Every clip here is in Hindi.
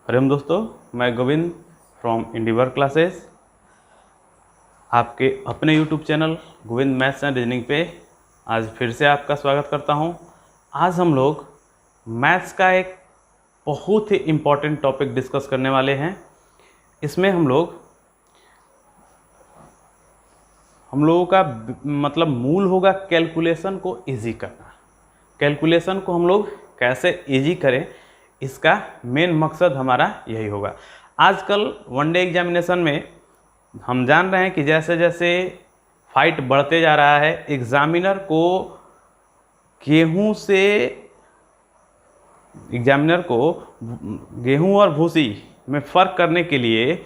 हरिओम दोस्तों, मैं गोविंद फ्रॉम इंडिवर क्लासेस आपके अपने YouTube channel Govind maths and reasoning पे आज फिर से आपका स्वागत करता हूं। आज हम लोग मैथ्स का एक बहुत ही इम्पॉर्टेंट टॉपिक डिस्कस करने वाले हैं। इसमें हम लोगों का मतलब मूल होगा कैलकुलेशन को इजी करना। कैलकुलेशन को हम लोग कैसे इजी करें, इसका मेन मकसद हमारा यही होगा। आजकल वनडे एग्जामिनेशन में हम जान रहे हैं कि जैसे जैसे फाइट बढ़ते जा रहा है, एग्जामिनर को गेहूं और भूसी में फ़र्क करने के लिए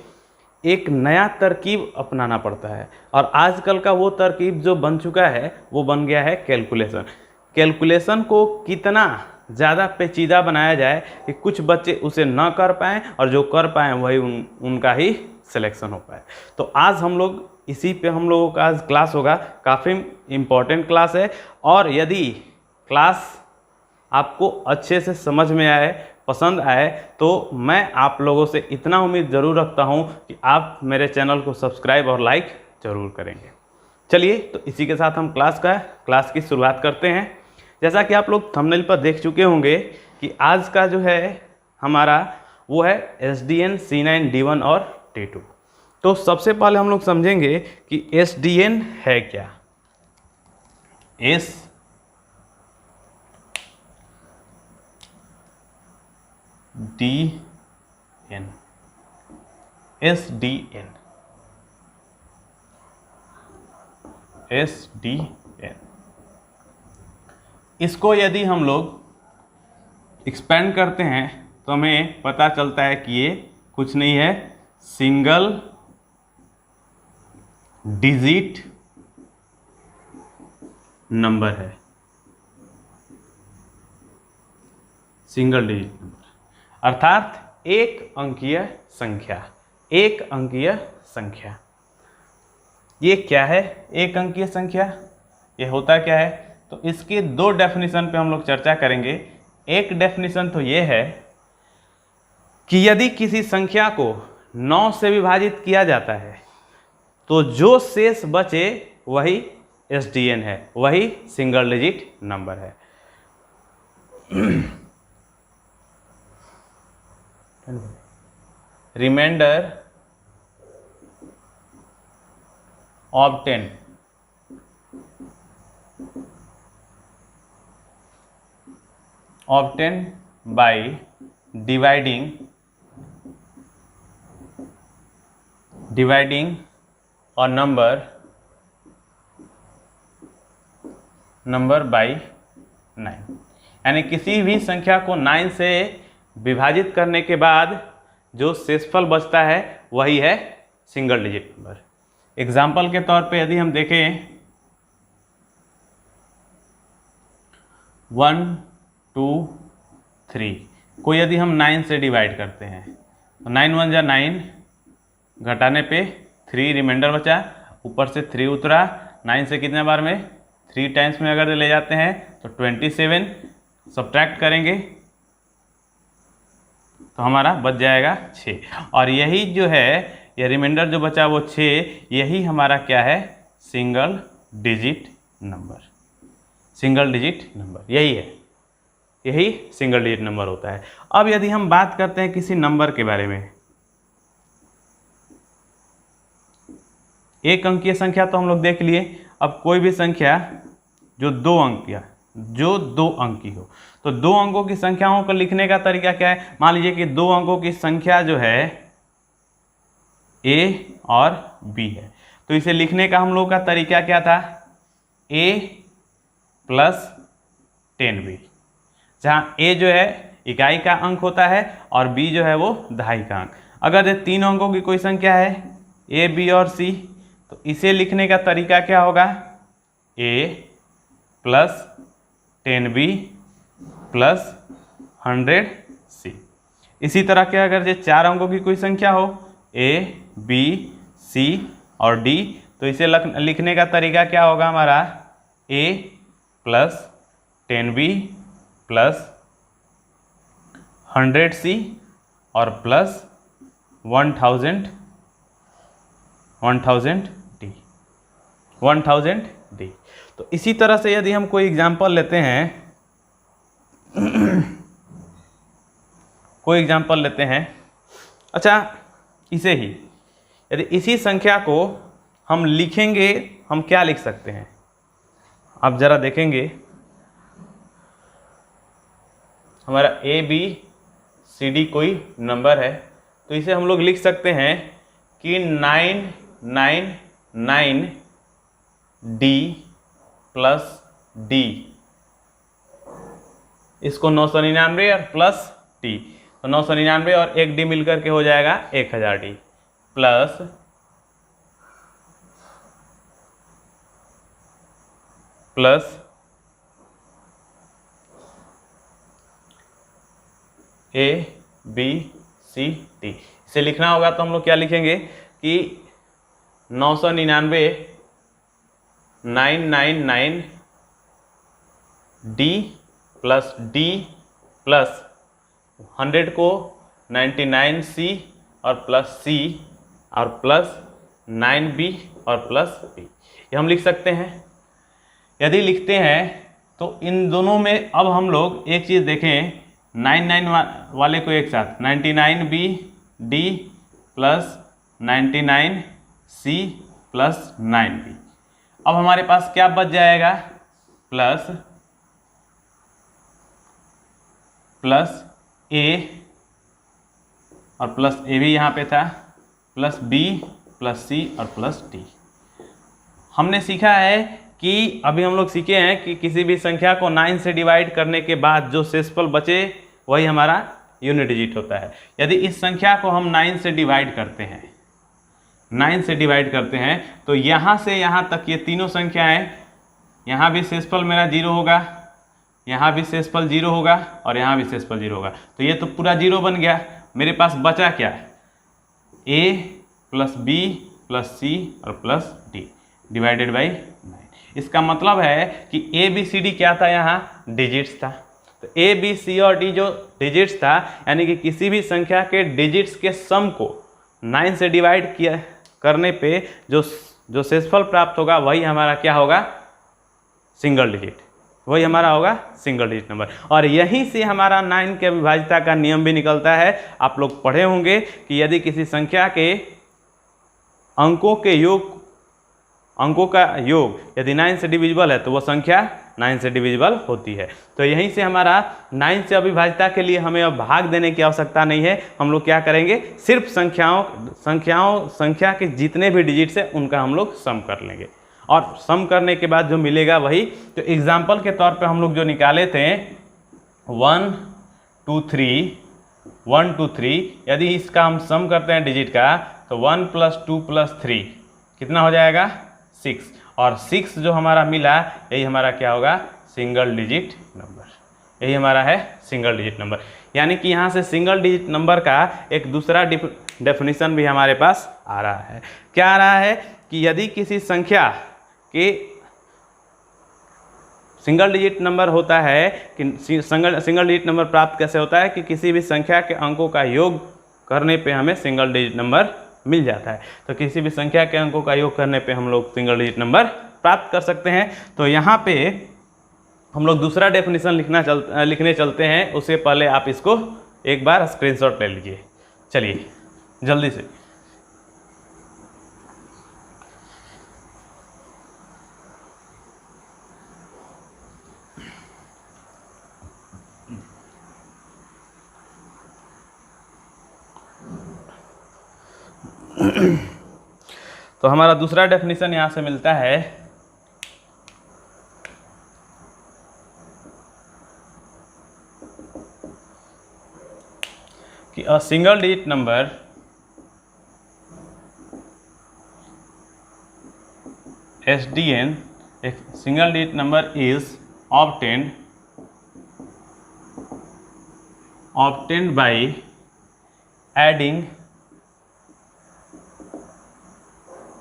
एक नया तरकीब अपनाना पड़ता है। और आजकल का वो तरकीब जो बन चुका है वो बन गया है कैलकुलेशन। कैलकुलेशन को कितना ज़्यादा पेचीदा बनाया जाए कि कुछ बच्चे उसे ना कर पाएँ और जो कर पाएँ वही उनका ही सिलेक्शन हो पाए। तो आज हम लोगों का आज क्लास होगा। काफ़ी इम्पोर्टेंट क्लास है और यदि क्लास आपको अच्छे से समझ में आए, पसंद आए, तो मैं आप लोगों से इतना उम्मीद ज़रूर रखता हूं कि आप मेरे चैनल को सब्सक्राइब और लाइक ज़रूर करेंगे। चलिए, तो इसी के साथ हम क्लास की शुरुआत करते हैं। जैसा कि आप लोग थंबनेल पर देख चुके होंगे कि आज का जो है हमारा वो है SDN, C9, D1 और D2। तो सबसे पहले हम लोग समझेंगे कि SDN है क्या। SDN इसको यदि हम लोग एक्सपेंड करते हैं तो हमें पता चलता है कि ये कुछ नहीं है, सिंगल डिजिट नंबर है। सिंगल डिजिट नंबर अर्थात एक अंकीय संख्या। ये क्या है एक अंकीय संख्या? ये होता क्या है? तो इसके दो डेफिनेशन पे हम लोग चर्चा करेंगे। एक डेफिनेशन तो ये है कि यदि किसी संख्या को 9 से विभाजित किया जाता है तो जो शेष बचे वही SDN है, वही सिंगल डिजिट नंबर है। Remainder obtained by dividing a number by 9। यानी किसी भी संख्या को 9 से विभाजित करने के बाद जो शेषफल बचता है वही है सिंगल डिजिट नंबर। एग्जाम्पल के तौर पे यदि हम देखें 1 2 3 को यदि हम 9 से डिवाइड करते हैं तो 9 1 जा 9, घटाने पे 3 रिमाइंडर बचा, ऊपर से 3 उतरा। 9 से कितने बार में? 3 टाइम्स में अगर ले जाते हैं तो 27। सब्ट्रैक्ट करेंगे तो हमारा बच जाएगा 6। और यही जो है ये रिमाइंडर जो बचा वो 6, यही हमारा क्या है? Single digit number. यही सिंगल डिजिट नंबर होता है। अब यदि हम बात करते हैं किसी नंबर के बारे में, एक अंकीय संख्या तो हम लोग देख लिए। अब कोई भी संख्या जो दो अंकी हो, तो 2 अंकों की संख्याओं को लिखने का तरीका क्या है? मान लीजिए कि 2 अंकों की संख्या जो है A और B है, तो इसे लिखने का हम लोग का तरीका क्या था? A + 10B, जहाँ A जो है इकाई का अंक होता है और B जो है वो दहाई का अंक। अगर ये 3 अंकों की कोई संख्या है A, B और C, तो इसे लिखने का तरीका क्या होगा? A + 10B + 100C। इसी तरह के अगर ये 4 अंकों की कोई संख्या हो A, B, C और D, तो इसे लिखने का तरीका क्या होगा हमारा? A + 10B + 100C और प्लस 1000 डी, 1000 डी। तो इसी तरह से यदि हम कोई एग्जांपल लेते हैं, कोई एग्जांपल लेते हैं, अच्छा इसे ही, यदि इसी संख्या को हम लिखेंगे, हम क्या लिख सकते हैं आप जरा देखेंगे। हमारा ए बी सी डी कोई नंबर है, तो इसे हम लोग लिख सकते हैं कि 999 डी प्लस डी, इसको 999 और प्लस डी, तो 999 और 1 डी मिलकर के हो जाएगा 1000 D, plus A B C D. इसे लिखना होगा तो हम लोग क्या लिखेंगे कि 999 999 डी प्लस डी प्लस 100 को 99 सी और प्लस सी और प्लस 9 बी और प्लस बी, ये हम लिख सकते हैं। यदि लिखते हैं तो इन दोनों में अब हम लोग एक चीज़ देखें, 99 वाले को एक साथ 99 B D plus 99 C plus 9 B, अब हमारे पास क्या बच जाएगा, प्लस ए और प्लस ए भी यहाँ पे था, प्लस बी प्लस सी और प्लस डी। हमने सीखा है कि अभी हम लोग सीखे हैं कि किसी भी संख्या को 9 से डिवाइड करने के बाद जो शेषफल बचे वही हमारा यूनिट डिजिट होता है। यदि इस संख्या को हम 9 से डिवाइड करते हैं, 9 से डिवाइड करते हैं, तो यहाँ से यहाँ तक ये तीनों संख्याएं, यहाँ भी शेषफल मेरा 0 होगा, यहाँ भी शेषफल 0 होगा और यहाँ भी शेषफल 0 होगा, तो ये तो पूरा 0 बन गया। मेरे पास बचा क्या, a प्लस बी प्लस सी और प्लस डी डिवाइडेड बाई 9। इसका मतलब है कि ए बी सी डी क्या था, यहाँ डिजिट्स था। तो ए बी सी और डी जो डिजिट्स था, यानी कि किसी भी संख्या के डिजिट्स के सम को 9 से डिवाइड किया करने पे जो शेषफल प्राप्त होगा वही हमारा क्या होगा, सिंगल डिजिट, वही हमारा होगा सिंगल डिजिट नंबर। और यहीं से हमारा 9 के अविभाज्यता का नियम भी निकलता है। आप लोग पढ़े होंगे कि यदि किसी संख्या के अंकों का योग यदि 9 से डिविजिबल है तो वो संख्या 9 से डिविजिबल होती है। तो यहीं से हमारा 9 से अविभाज्यता के लिए हमें अब भाग देने की आवश्यकता नहीं है। हम लोग क्या करेंगे, सिर्फ संख्या के जितने भी डिजिट्स हैं उनका हम लोग सम कर लेंगे, और सम करने के बाद जो मिलेगा वही। तो एग्जाम्पल के तौर पे हम लोग जो निकाले थे 1 2 3, यदि इसका हम सम करते हैं डिजिट का, तो 1 + 2 + 3 कितना हो जाएगा, 6, और 6 जो हमारा मिला यही हमारा क्या होगा, सिंगल डिजिट नंबर, यही हमारा है सिंगल डिजिट नंबर। यानी कि यहाँ से सिंगल डिजिट नंबर का एक दूसरा डेफिनेशन भी हमारे पास आ रहा है। क्या आ रहा है कि यदि किसी संख्या के सिंगल डिजिट नंबर होता है कि सिंगल डिजिट नंबर प्राप्त कैसे होता है कि किसी भी संख्या के अंकों का योग करने पे हमें सिंगल डिजिट नंबर मिल जाता है। तो किसी भी संख्या के अंकों का योग करने पे हम लोग सिंगल डिजिट नंबर प्राप्त कर सकते हैं। तो यहाँ पे हम लोग दूसरा डेफिनेशन लिखने चलते हैं। उससे पहले आप इसको एक बार स्क्रीनशॉट ले लीजिए। चलिए जल्दी से। तो हमारा दूसरा डेफिनेशन यहाँ से मिलता है कि a single digit number SDN, a single digit number is obtained by adding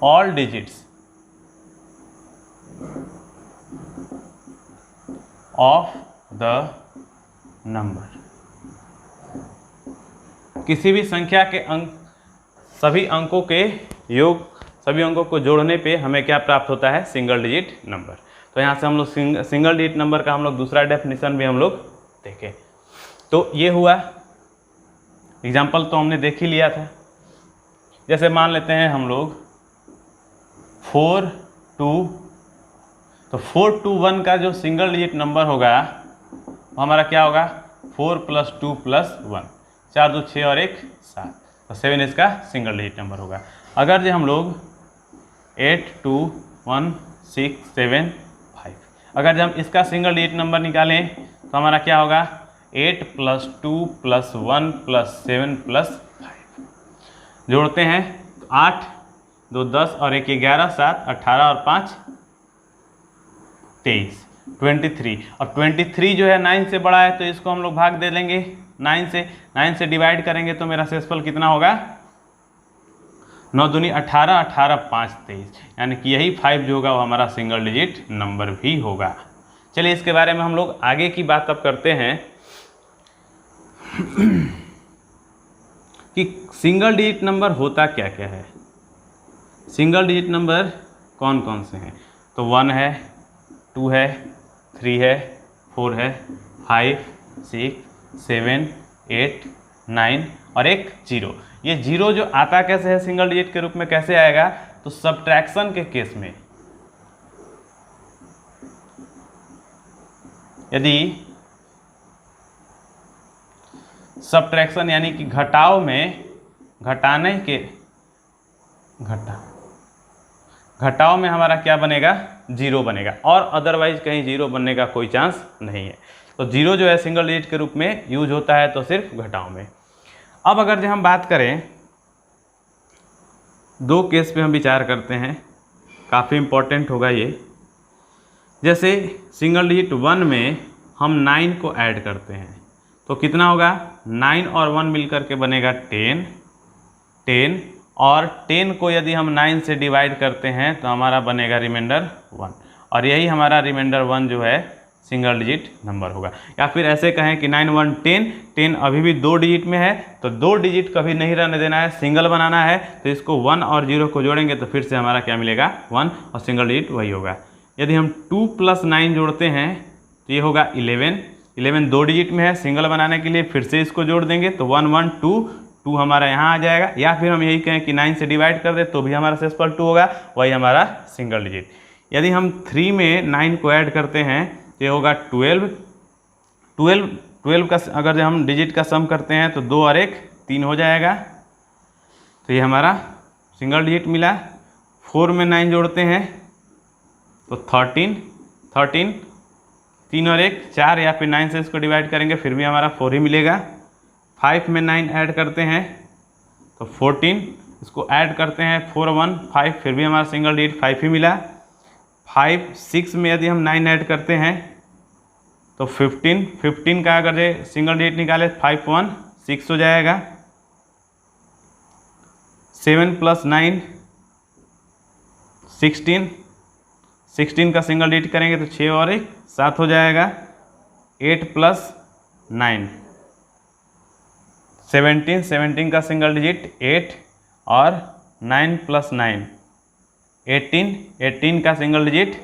all digits of the number। किसी भी संख्या के अंक, सभी अंकों के योग, सभी अंकों को जोड़ने पे हमें क्या प्राप्त होता है? Single digit number. तो यहाँ से हम लोग सिंगल डिजिट नंबर का हम लोग दूसरा डेफिनेशन भी हम लोग देखें। तो ये हुआ एग्जाम्पल, तो हमने देख ही लिया था। जैसे मान लेते हैं हम लोग 4 2, तो 4 2 1 का जो सिंगल डिजिट नंबर होगा वो हमारा क्या होगा? 4 + 2 + 1, 4 2 6 और 1 7, तो 7 इसका सिंगल डिजिट नंबर होगा। अगर जो हम लोग 8 2 1 6 7 5, अगर जब हम इसका सिंगल डिजिट नंबर निकालें तो हमारा क्या होगा? 8 + 2 + 1 + 7 + 5। जोड़ते हैं तो 8 2 10 और 1 11, 7 18 और 5 23, 23। और 23 जो है 9 से बड़ा है, तो इसको हम लोग भाग दे देंगे 9 से डिवाइड करेंगे तो मेरा शेषफल कितना होगा? 9 दूनी 18, 18 5 23, यानी कि यही 5 जो होगा वो हमारा सिंगल डिजिट नंबर भी होगा। चलिए इसके बारे में हम लोग आगे की बात अब करते हैं कि सिंगल डिजिट नंबर होता क्या क्या है। सिंगल डिजिट नंबर कौन कौन से हैं? तो 1 है, 2 है, 3 है, 4 है, 5 6 7 8 9 और एक 0। ये 0 जो आता कैसे है सिंगल डिजिट के रूप में, कैसे आएगा? तो सब्ट्रैक्शन के केस में, यदि सब्ट्रैक्शन यानी कि घटाव में, घटाव में हमारा क्या बनेगा? 0 बनेगा, और अदरवाइज कहीं 0 बनने का कोई चांस नहीं है। तो 0 जो है सिंगल डिजिट के रूप में यूज होता है तो सिर्फ घटाव में। अब अगर जो हम बात करें, दो केस पे हम विचार करते हैं, काफ़ी इम्पोर्टेंट होगा ये। जैसे सिंगल डिजिट 1 में हम 9 को ऐड करते हैं तो कितना होगा? 9 और 1 मिलकर के बनेगा 10, और 10 को यदि हम 9 से डिवाइड करते हैं तो हमारा बनेगा रिमाइंडर 1, और यही हमारा रिमाइंडर 1 जो है सिंगल डिजिट नंबर होगा। या फिर ऐसे कहें कि 9 1 10, 10 अभी भी 2 डिजिट में है, तो 2 डिजिट कभी नहीं रहने देना है, सिंगल बनाना है। तो इसको 1 और 0 को जोड़ेंगे तो फिर से हमारा क्या मिलेगा? 1, और सिंगल डिजिट वही होगा। यदि हम 2 + 9 जोड़ते हैं तो ये होगा 11 2 डिजिट में है, सिंगल बनाने के लिए फिर से इसको जोड़ देंगे तो 1 1 2 हमारा यहाँ आ जाएगा। या फिर हम यही कहें कि 9 से डिवाइड कर दे तो भी हमारा शेषफल 2 होगा, वही हमारा सिंगल डिजिट। यदि हम 3 में 9 को ऐड करते हैं तो ये होगा 12 का अगर हम डिजिट का सम करते हैं तो 2 और 1 3 हो जाएगा, तो ये हमारा सिंगल डिजिट मिला। 4 में 9 जोड़ते हैं तो 13 3 और 1 4, या फिर 9 से इसको डिवाइड करेंगे फिर भी हमारा 4 ही मिलेगा। 5 में 9 ऐड करते हैं तो 14, इसको ऐड करते हैं 4 1 5, फिर भी हमारा सिंगल डिजिट 5 ही मिला। 5 6 में यदि हम 9 ऐड करते हैं तो 15 का अगर ये सिंगल डिजिट निकाले 5 1 6 हो जाएगा। 7 + 9 16 का सिंगल डिजिट करेंगे तो 6 और 1 7 हो जाएगा। 8 + 9 17 का सिंगल डिजिट 8, और 9 + 9 18 का सिंगल डिजिट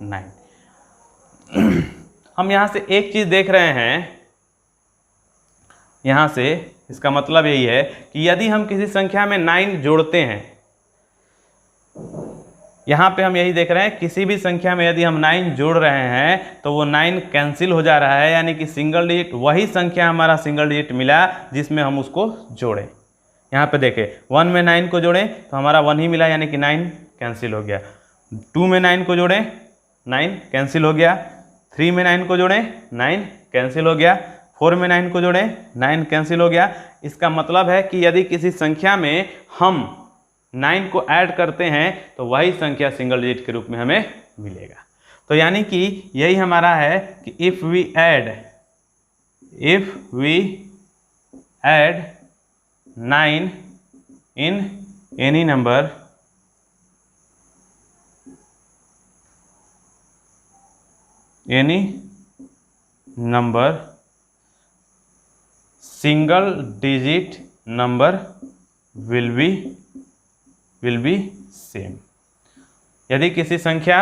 9। हम यहाँ से एक चीज़ देख रहे हैं, यहाँ से इसका मतलब यही है कि यदि हम किसी संख्या में 9 जोड़ते हैं, यहाँ पे हम यही देख रहे हैं किसी भी संख्या में यदि हम 9 जोड़ रहे हैं तो वो 9 कैंसिल हो जा रहा है, यानी कि सिंगल डिजिट वही संख्या हमारा सिंगल डिजिट मिला जिसमें हम उसको जोड़ें। यहाँ पे देखें 1 में 9 को जोड़ें तो हमारा 1 ही मिला, यानी कि 9 कैंसिल हो गया। 2 में 9 को जोड़ें 9 कैंसिल हो गया। 3 में 9 को जोड़ें 9 कैंसिल हो गया। 4 में 9 को जोड़ें 9 कैंसिल हो गया। इसका मतलब है कि यदि किसी संख्या में हम 9 को ऐड करते हैं तो वही संख्या सिंगल डिजिट के रूप में हमें मिलेगा। तो यानी कि यही हमारा है कि if we add 9 in any number single digit number will be same। यदि किसी संख्या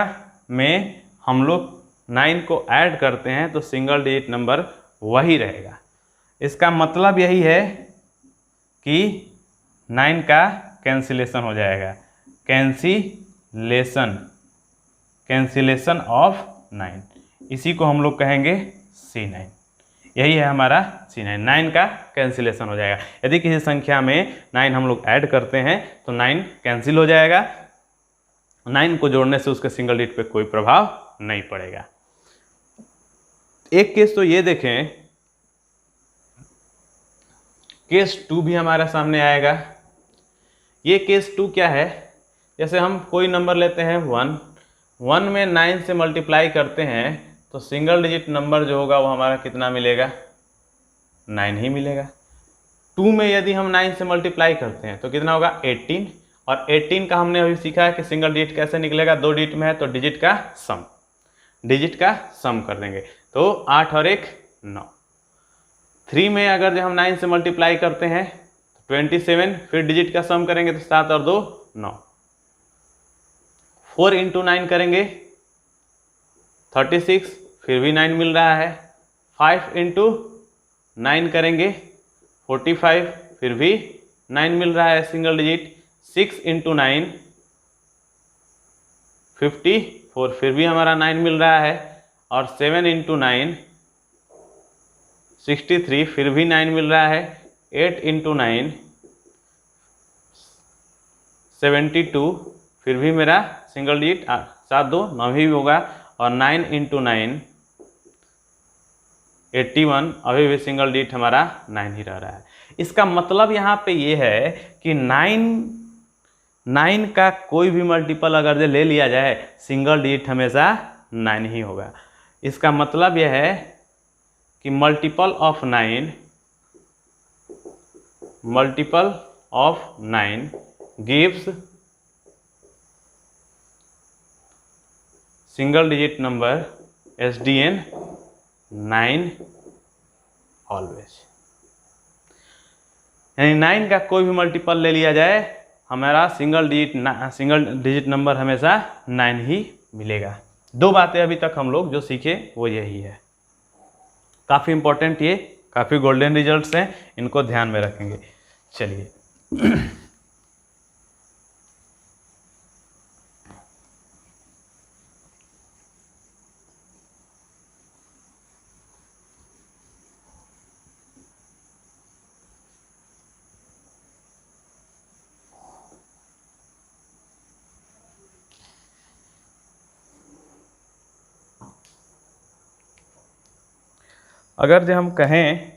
में हम लोग 9 को ऐड करते हैं तो सिंगल डिजिट नंबर वही रहेगा। इसका मतलब यही है कि 9 का कैंसिलेशन हो जाएगा, कैंसिलेशन ऑफ 9, इसी को हम लोग कहेंगे C9। यही है हमारा C9, 9 का कैंसिलेशन हो जाएगा। यदि किसी संख्या में 9 हम लोग ऐड करते हैं तो 9 कैंसिल हो जाएगा, 9 को जोड़ने से उसके सिंगल डिजिट पे कोई प्रभाव नहीं पड़ेगा। एक केस तो ये देखें, केस 2 भी हमारे सामने आएगा। ये केस 2 क्या है, जैसे हम कोई नंबर लेते हैं 1 में 9 से मल्टीप्लाई करते हैं तो सिंगल डिजिट नंबर जो होगा वो हमारा कितना मिलेगा, 9 ही मिलेगा। 2 में यदि हम 9 से मल्टीप्लाई करते हैं तो कितना होगा, 18, और 18 का हमने अभी सीखा है कि सिंगल डिजिट कैसे निकलेगा, 2 डिजिट में है तो डिजिट का सम कर देंगे, तो 8 और 1 9। 3 में अगर जब हम 9 से मल्टीप्लाई करते हैं तो 27, फिर डिजिट का सम करेंगे तो 7 और 2 9। 4 इंटू 9 करेंगे 36, फिर भी 9 मिल रहा है। 5 इंटू 9 करेंगे 45, फिर भी 9 मिल रहा है सिंगल डिजिट। 6 इंटू 9 54, फिर भी हमारा 9 मिल रहा है। और 7 इंटू 9 63, फिर भी 9 मिल रहा है। 8 इंटू 9 72, फिर भी मेरा सिंगल डिजिट 7 2 9 ही होगा। और 9 इंटू 9 81, अभी भी सिंगल डिजिट हमारा 9 ही रह रहा है। इसका मतलब यहाँ पे ये है कि 9 का कोई भी मल्टीपल अगर जो ले लिया जाए, सिंगल डिजिट हमेशा 9 ही होगा। इसका मतलब यह है कि multiple of 9 gives single digit number SDN 9 always. यानी 9 का कोई भी मल्टीपल ले लिया जाए, हमारा सिंगल डिजिट नंबर हमेशा 9 ही मिलेगा। 2 बातें अभी तक हम लोग जो सीखे वो यही है। काफ़ी इंपॉर्टेंट, ये काफ़ी गोल्डन रिजल्ट्स हैं, इनको ध्यान में रखेंगे। चलिए अगर जो हम कहें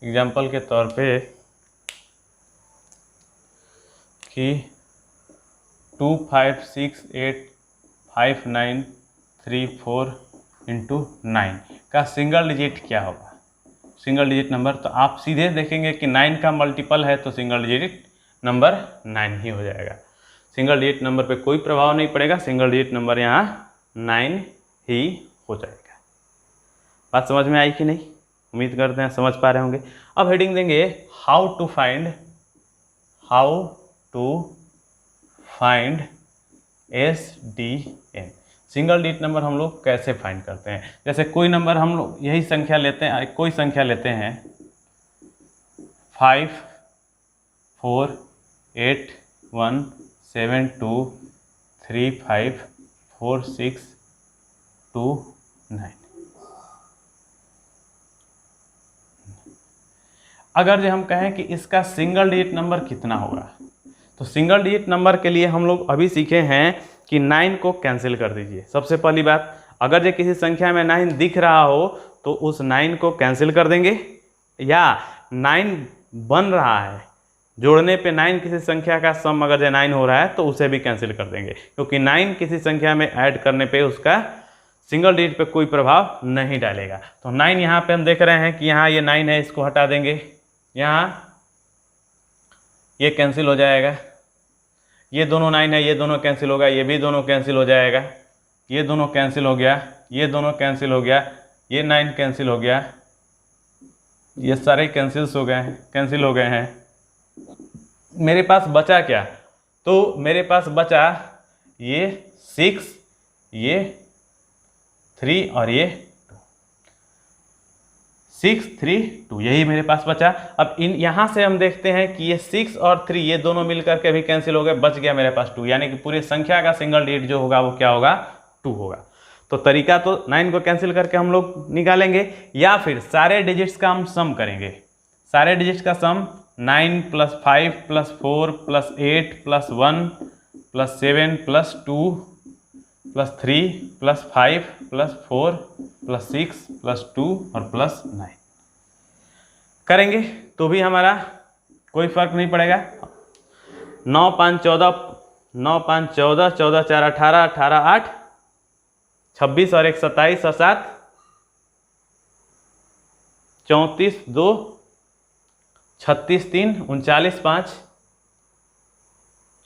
एग्जाम्पल के तौर पे कि 2 5 6 8 5 9 3 4 इंटू 9 का सिंगल डिजिट क्या होगा, सिंगल डिजिट नंबर, तो आप सीधे देखेंगे कि 9 का मल्टीपल है तो सिंगल डिजिट नंबर 9 ही हो जाएगा। सिंगल डिजिट नंबर पे कोई प्रभाव नहीं पड़ेगा, सिंगल डिजिट नंबर यहाँ 9 ही हो जाएगा। बात समझ में आई कि नहीं? उम्मीद करते हैं समझ पा रहे होंगे। अब हेडिंग देंगे how to find SDN, single digit number हम लोग कैसे फाइंड करते हैं। जैसे कोई नंबर हम लोग यही संख्या लेते हैं, कोई संख्या लेते हैं 5 4 8 1 7 2 3 5 4 6 2 9। अगर जो हम कहें कि इसका सिंगल डिजिट नंबर कितना होगा, तो सिंगल डिजिट नंबर के लिए हम लोग अभी सीखे हैं कि 9 को कैंसिल कर दीजिए। सबसे पहली बात, अगर जो किसी संख्या में 9 दिख रहा हो तो उस 9 को कैंसिल कर देंगे, या 9 बन रहा है जोड़ने पे 9 किसी संख्या का सम अगर जो 9 हो रहा है तो उसे भी कैंसिल कर देंगे, क्योंकि 9 किसी संख्या में ऐड करने पे उसका सिंगल डिजिट पे कोई प्रभाव नहीं डालेगा। तो 9 यहाँ पे हम देख रहे हैं कि यहाँ ये 9 है, इसको हटा देंगे, यहाँ ये कैंसिल हो जाएगा। ये दोनों 9 है, ये दोनों कैंसिल होगा, ये भी दोनों कैंसिल हो जाएगा, ये दोनों कैंसिल हो गया, ये दोनों कैंसिल हो गया, ये 9 कैंसिल हो गया, ये सारे कैंसिल हो गए हैं। मेरे पास बचा क्या? तो मेरे पास बचा ये 6, ये 3 और ये 6, 3, 2, यही मेरे पास बचा। अब यहाँ से हम देखते हैं कि ये 6 और 3 ये दोनों मिलकर के भी कैंसिल हो गए, बच गया मेरे पास 2, यानी कि पूरी संख्या का सिंगल डिजिट जो होगा वो क्या होगा? 2 होगा। तो तरीका तो 9 को कैंसिल करके हम लोग निकालेंगे, या फिर सारे डिजिट्स का हम सम करेंगे। सारे डिजिट्स का सम 9 + 5 + 4 + 8 + 1 + 7 + 2 + 3 + 5 + 4 + 6 + 2 और +9 करेंगे तो भी हमारा कोई फर्क नहीं पड़ेगा। 9 5 14, 9 5 14, 14 4 18, 18 8 26 और 1 27 और 7 34 2 36 3 39 5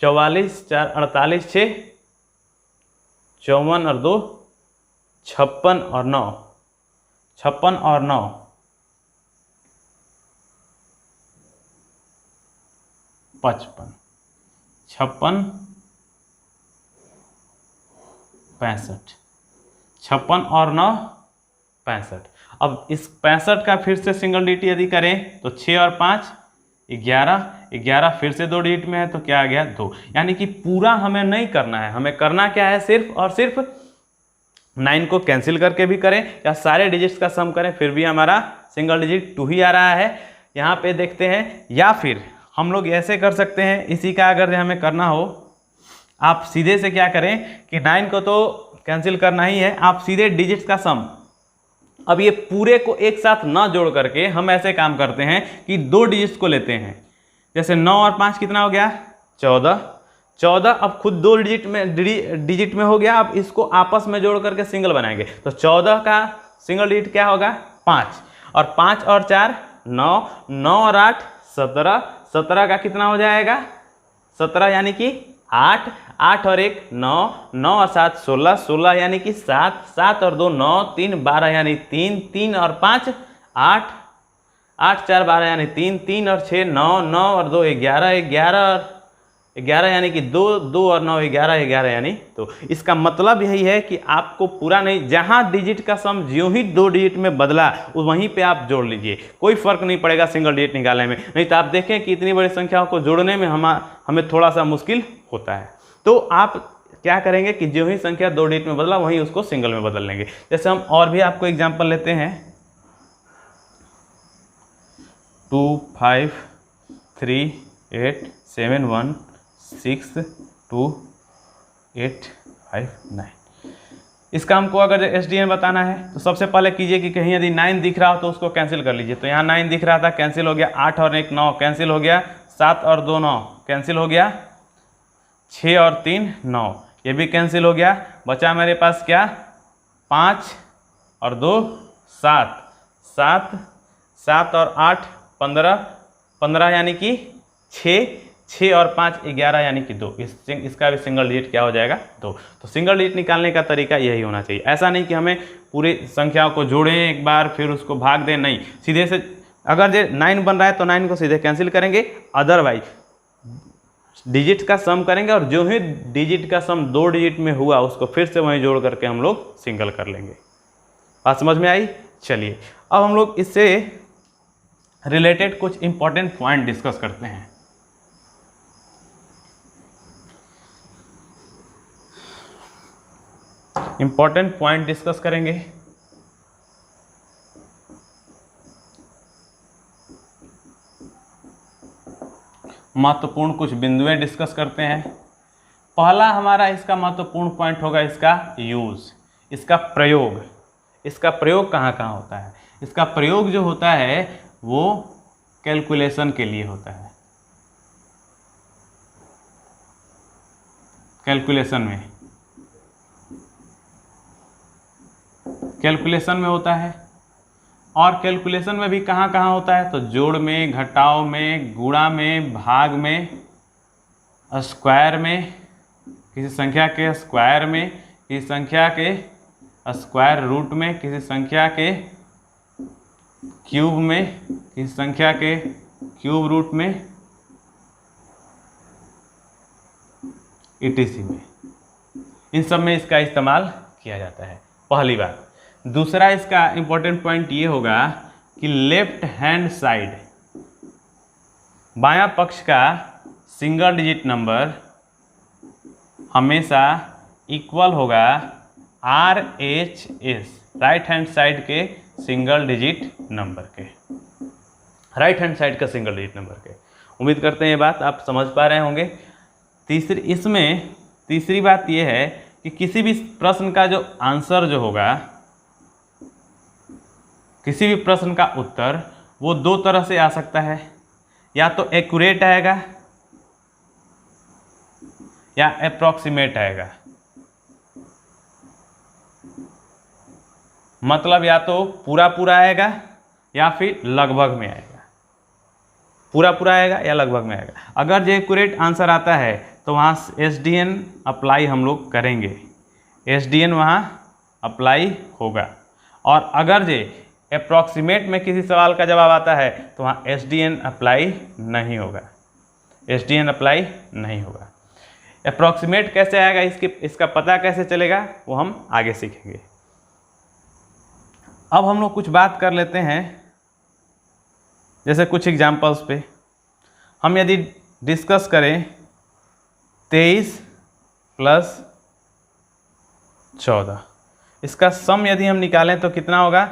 44 4 48 6 54 और 2 56 और 9 56 और 9 55 56 65 56 और 9 65। अब इस 65 का फिर से सिंगल डिजिट यदि करें तो 6 और 5 11, 11 फिर से 2 डिजिट में है तो क्या आ गया? 2। यानी कि पूरा हमें नहीं करना है, हमें करना क्या है? सिर्फ और सिर्फ 9 को कैंसिल करके भी करें या सारे डिजिट्स का सम करें, फिर भी हमारा सिंगल डिजिट 2 ही आ रहा है। यहाँ पे देखते हैं, या फिर हम लोग ऐसे कर सकते हैं, इसी का अगर हमें करना हो, आप सीधे से क्या करें कि 9 को तो कैंसिल करना ही है, आप सीधे डिजिट्स का सम, अब ये पूरे को एक साथ ना जोड़ करके हम ऐसे काम करते हैं कि 2 डिजिट्स को लेते हैं। जैसे 9 और 5 कितना हो गया? 14, 14 अब खुद 2 डिजिट में हो गया। अब इसको आपस में जोड़ करके सिंगल बनाएंगे तो 14 का सिंगल डिजिट क्या होगा? 5, और 5 और 4 9, 9 और 8 17, 17 का कितना हो जाएगा? 17 यानी कि 8, 8 और 1 9, 9 और 7 16, 16 यानी कि 7, 7 और 2 9, 3 12 यानी 3, 3 और 5 8, 8 4 12 यानी 3, 3 और 6 9, 9 और 2 11, 11 और 11 यानी कि 2, 2 और 9 11, 11 यानी। तो इसका मतलब यही है कि आपको पूरा नहीं, जहां डिजिट का सम ज्यों ही 2 डिजिट में बदला वहीं पे आप जोड़ लीजिए, कोई फर्क नहीं पड़ेगा सिंगल डिजिट निकालने में। नहीं तो आप देखें कि इतनी बड़ी संख्याओं को जोड़ने में हमें थोड़ा सा मुश्किल होता है। तो आप क्या करेंगे कि जो ही संख्या 2 डिजिट में बदला वहीं उसको सिंगल में बदल लेंगे। जैसे हम और भी आपको एग्जाम्पल लेते हैं, 2 5 3 8 7 1 6 2 8 5 9। इसका हमको अगर SDN बताना है तो सबसे पहले कीजिए कि कहीं यदि 9 दिख रहा हो तो उसको कैंसिल कर लीजिए। तो यहाँ 9 दिख रहा था, कैंसिल हो गया। 8 और 1 9 कैंसिल हो गया। 7 और 2 9 कैंसिल हो गया। 6 और 3 9 ये भी कैंसिल हो गया। बचा मेरे पास क्या? 5 और 2 7, 7 7 और 8 15, 15 यानी कि 6, 6 और 5 11 यानी कि 2। इसका भी सिंगल डिजिट क्या हो जाएगा? 2। तो सिंगल डिजिट निकालने का तरीका यही होना चाहिए। ऐसा नहीं कि हमें पूरी संख्याओं को जोड़ें एक बार फिर उसको भाग दें, नहीं, सीधे से अगर जो 9 बन रहा है तो 9 को सीधे कैंसिल करेंगे, अदरवाइज डिजिट का सम करेंगे और जो ही डिजिट का सम 2 डिजिट में हुआ उसको फिर से वहीं जोड़ करके हम लोग सिंगल कर लेंगे। बात समझ में आई? चलिए अब हम लोग इससे रिलेटेड कुछ इंपॉर्टेंट पॉइंट डिस्कस करते हैं। इंपॉर्टेंट पॉइंट डिस्कस करेंगे। महत्वपूर्ण कुछ बिंदुएं डिस्कस करते हैं। पहला हमारा इसका महत्वपूर्ण पॉइंट होगा इसका यूज, इसका प्रयोग। इसका प्रयोग कहाँ कहाँ होता है? इसका प्रयोग जो होता है वो कैलकुलेशन के लिए होता है। कैलकुलेशन में होता है। और कैलकुलेशन में भी कहाँ कहाँ होता है? तो जोड़ में, घटाव में, गुणा में, भाग में, स्क्वायर में, किसी संख्या के स्क्वायर में, किसी संख्या के स्क्वायर रूट में किसी संख्या के क्यूब में, किसी संख्या के क्यूब रूट में, etc में, इन सब में इसका इस्तेमाल किया जाता है, पहली बात। दूसरा इसका इंपॉर्टेंट पॉइंट ये होगा कि लेफ्ट हैंड साइड, बायां पक्ष का सिंगल डिजिट नंबर हमेशा इक्वल होगा RHS, राइट हैंड साइड के सिंगल डिजिट नंबर के, राइट हैंड साइड का सिंगल डिजिट नंबर के। उम्मीद करते हैं ये बात आप समझ पा रहे होंगे। तीसरी बात ये है कि किसी भी प्रश्न का जो आंसर जो होगा, किसी भी प्रश्न का उत्तर वो दो तरह से आ सकता है, या तो एक्यूरेट आएगा या अप्रॉक्सीमेट आएगा। मतलब या तो पूरा पूरा आएगा या फिर लगभग में आएगा, पूरा पूरा आएगा या लगभग में आएगा। अगर जो एक्यूरेट आंसर आता है तो वहाँ SDN अप्लाई हम लोग करेंगे, SDN वहाँ अप्लाई होगा। और अगर जो अप्रॉक्सीमेट में किसी सवाल का जवाब आता है तो वहाँ SDN अप्लाई नहीं होगा, SDN अप्लाई नहीं होगा। अप्रॉक्सीमेट कैसे आएगा, इसका पता कैसे चलेगा, वो हम आगे सीखेंगे। अब हम लोग कुछ बात कर लेते हैं, जैसे कुछ एग्जाम्पल्स पे हम यदि डिस्कस करें 23 + 14, इसका सम यदि हम निकालें तो कितना होगा,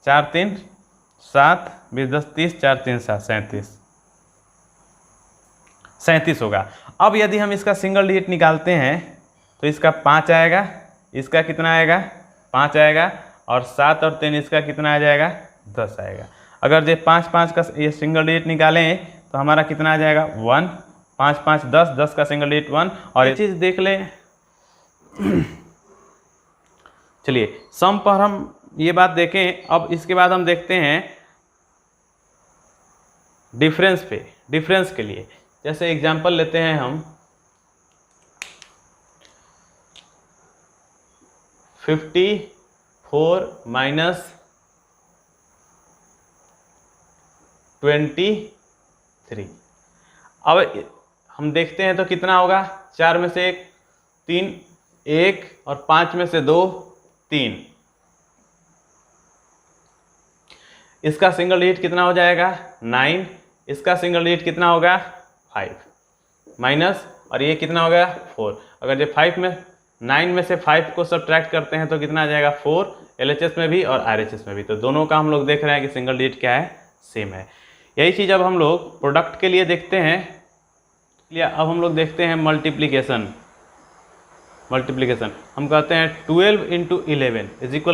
4 3 7 20 10 30, 4 3 7 37 होगा। अब यदि हम इसका सिंगल डिजिट निकालते हैं तो इसका 5 आएगा, इसका कितना आएगा, 5 आएगा, और 7 और 3 इसका कितना आ जाएगा, 10 आएगा। अगर ये 5 5 का ये सिंगल डिजिट निकालें तो हमारा कितना आ जाएगा, 1, 5 5 10, 10 का सिंगल डिजिट 1। और ये चीज़ देख लें, चलिए सम पर हम ये बात देखें। अब इसके बाद हम देखते हैं डिफरेंस पे, डिफरेंस के लिए जैसे एग्जांपल लेते हैं हम 54 - 23। अब हम देखते हैं तो कितना होगा, 4 में से 1 3, 1 और 5 में से 2 3। इसका सिंगल डिजिट कितना हो जाएगा, 9। इसका सिंगल डिजिट कितना होगा, 5 माइनस, और ये कितना होगा, 4। अगर जो 9 में से 5 को सब्ट्रैक्ट करते हैं तो कितना आ जाएगा, 4, LHS में भी और RHS में भी। तो दोनों का हम लोग देख रहे हैं कि सिंगल डिजिट क्या है, सेम है। यही चीज़ अब हम लोग प्रोडक्ट के लिए देखते हैं। अब हम लोग देखते हैं मल्टीप्लिकेशन। हम कहते हैं 12 × 11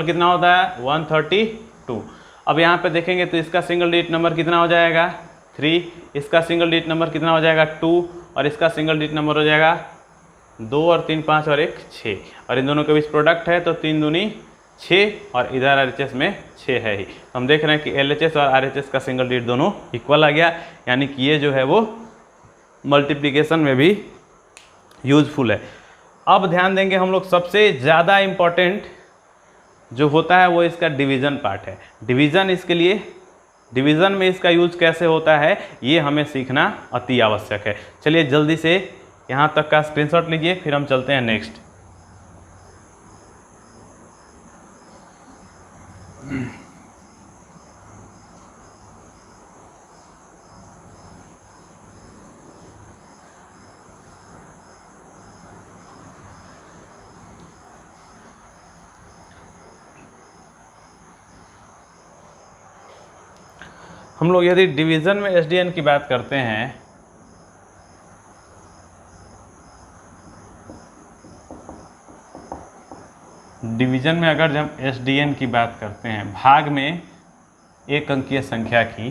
= कितना होता है, 132। अब यहाँ पे देखेंगे तो इसका सिंगल डिजिट नंबर कितना हो जाएगा, 3। इसका सिंगल डिजिट नंबर कितना हो जाएगा, 2। और इसका सिंगल डिजिट नंबर हो जाएगा 2 और 3 5 और 1 6। और इन दोनों के बीच प्रोडक्ट है तो 3 दूनी 6, और इधर RHS में 6 है ही। तो हम देख रहे हैं कि LHS और RHS का सिंगल डिजिट दोनों इक्वल आ गया, यानी कि ये जो है वो मल्टीप्लिकेशन में भी यूजफुल है। अब ध्यान देंगे हम लोग, सबसे ज़्यादा इम्पॉर्टेंट जो होता है वो इसका डिवीज़न पार्ट है। डिवीज़न, इसके लिए डिवीज़न में इसका यूज कैसे होता है ये हमें सीखना अति आवश्यक है। चलिए जल्दी से यहाँ तक का स्क्रीनशॉट लीजिए, फिर हम चलते हैं नेक्स्ट। हम लोग यदि डिवीज़न में SDN की बात करते हैं डिवीज़न में अगर हम SDN की बात करते हैं, भाग में एक अंकीय संख्या की,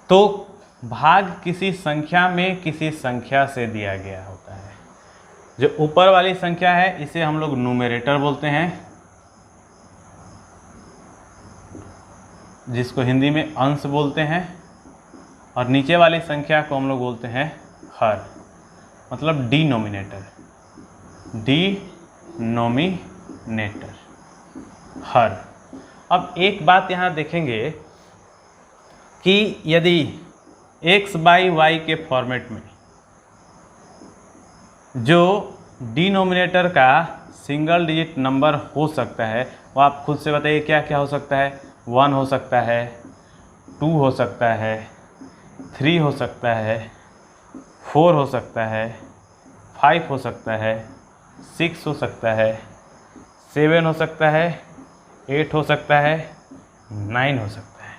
तो भाग किसी संख्या में किसी संख्या से दिया गया होता है। जो ऊपर वाली संख्या है इसे हम लोग न्यूमरेटर बोलते हैं, जिसको हिंदी में अंश बोलते हैं, और नीचे वाली संख्या को हम लोग बोलते हैं हर, मतलब डिनोमिनेटर। हर। अब एक बात यहाँ देखेंगे कि यदि x बाई वाई के फॉर्मेट में जो डिनोमिनेटर का सिंगल डिजिट नंबर हो सकता है वो आप खुद से बताइए क्या क्या हो सकता है। 1 हो सकता है, 2 हो सकता है, 3 हो सकता है, 4 हो सकता है, 5 हो सकता है, 6 हो सकता है, 7 हो सकता है, 8 हो सकता है, 9 हो सकता है।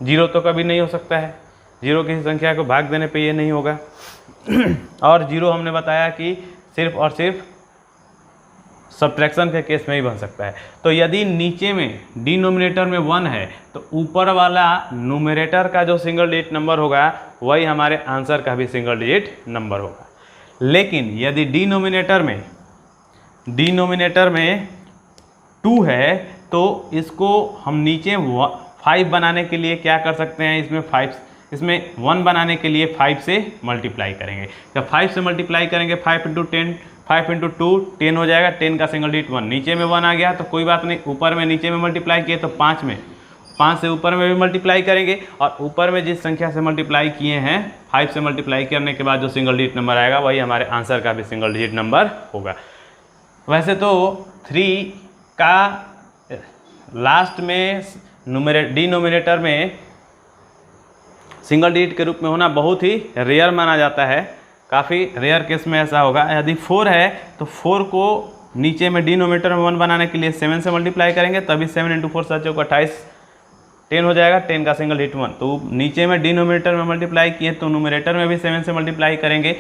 0 तो कभी नहीं हो सकता है, 0 किसी संख्या को भाग देने पे ये नहीं होगा। और 0 हमने बताया कि सिर्फ और सिर्फ सब्ट्रैक्शन के केस में ही बन सकता है। तो यदि नीचे में डिनोमिनेटर में 1 है तो ऊपर वाला न्यूमरेटर का जो सिंगल डिजिट नंबर होगा वही हमारे आंसर का भी सिंगल डिजिट नंबर होगा। लेकिन यदि डिनोमिनेटर में 2 है तो इसको हम नीचे 5 बनाने के लिए क्या कर सकते हैं, इसमें 1 बनाने के लिए 5 से मल्टीप्लाई करेंगे। जब 5 से मल्टीप्लाई करेंगे 5 इंटू 10, 5 इंटू 2 10 हो जाएगा, 10 का सिंगल डिजिट 1, नीचे में 1 आ गया तो कोई बात नहीं, ऊपर में नीचे में मल्टीप्लाई किए तो 5 से ऊपर में भी मल्टीप्लाई करेंगे और ऊपर में जिस संख्या से मल्टीप्लाई किए हैं 5 से मल्टीप्लाई करने के बाद जो सिंगल डिजिट नंबर आएगा वही हमारे आंसर का भी सिंगल डिजिट नंबर होगा। वैसे तो 3 का लास्ट में डिनोमिनेटर में सिंगल डिजिट के रूप में होना बहुत ही रेयर माना जाता है, काफ़ी रेयर केस में ऐसा होगा। यदि 4 है तो 4 को नीचे में डिनोमिनेटर में 1 बनाने के लिए 7 से मल्टीप्लाई करेंगे तभी 7 इंटू 4 7 चौका 28, 10 हो जाएगा, 10 का सिंगल डिजिट 1। तो नीचे में डिनोमिनेटर में मल्टीप्लाई किए तो न्यूमरेटर में भी 7 से मल्टीप्लाई करेंगे।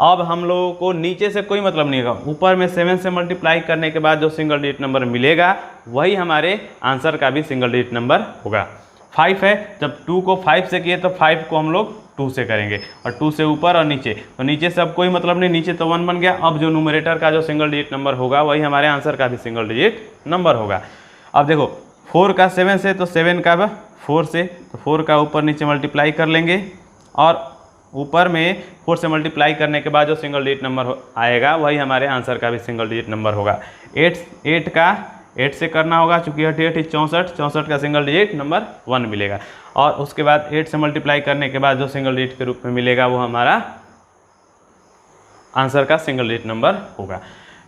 अब हम लोगों को नीचे से कोई मतलब नहीं होगा, ऊपर में 7 से मल्टीप्लाई करने के बाद जो सिंगल डिजिट नंबर मिलेगा वही हमारे आंसर का भी सिंगल डिजिट नंबर होगा। 5 है, जब 2 को 5 से किए तो 5 को हम लोग 2 से करेंगे और 2 से ऊपर और नीचे, तो नीचे से अब कोई मतलब नहीं, नीचे तो 1 बन गया। अब जो न्यूमरेटर का जो सिंगल डिजिट नंबर होगा वही हमारे आंसर का भी सिंगल डिजिट नंबर होगा। अब देखो 4 का 7 से तो 7 का 4 से, तो 4 का ऊपर नीचे मल्टीप्लाई कर लेंगे और ऊपर में 4 से मल्टीप्लाई करने के बाद जो सिंगल डिजिट नंबर आएगा वही हमारे आंसर का भी सिंगल डिजिट नंबर होगा। 8 का 8 से करना होगा, चूँकि 8 8 64 का सिंगल डिजिट नंबर 1 मिलेगा और उसके बाद 8 से मल्टीप्लाई करने के बाद जो सिंगल डिजिट के रूप में मिलेगा वो हमारा आंसर का सिंगल डिजिट नंबर होगा।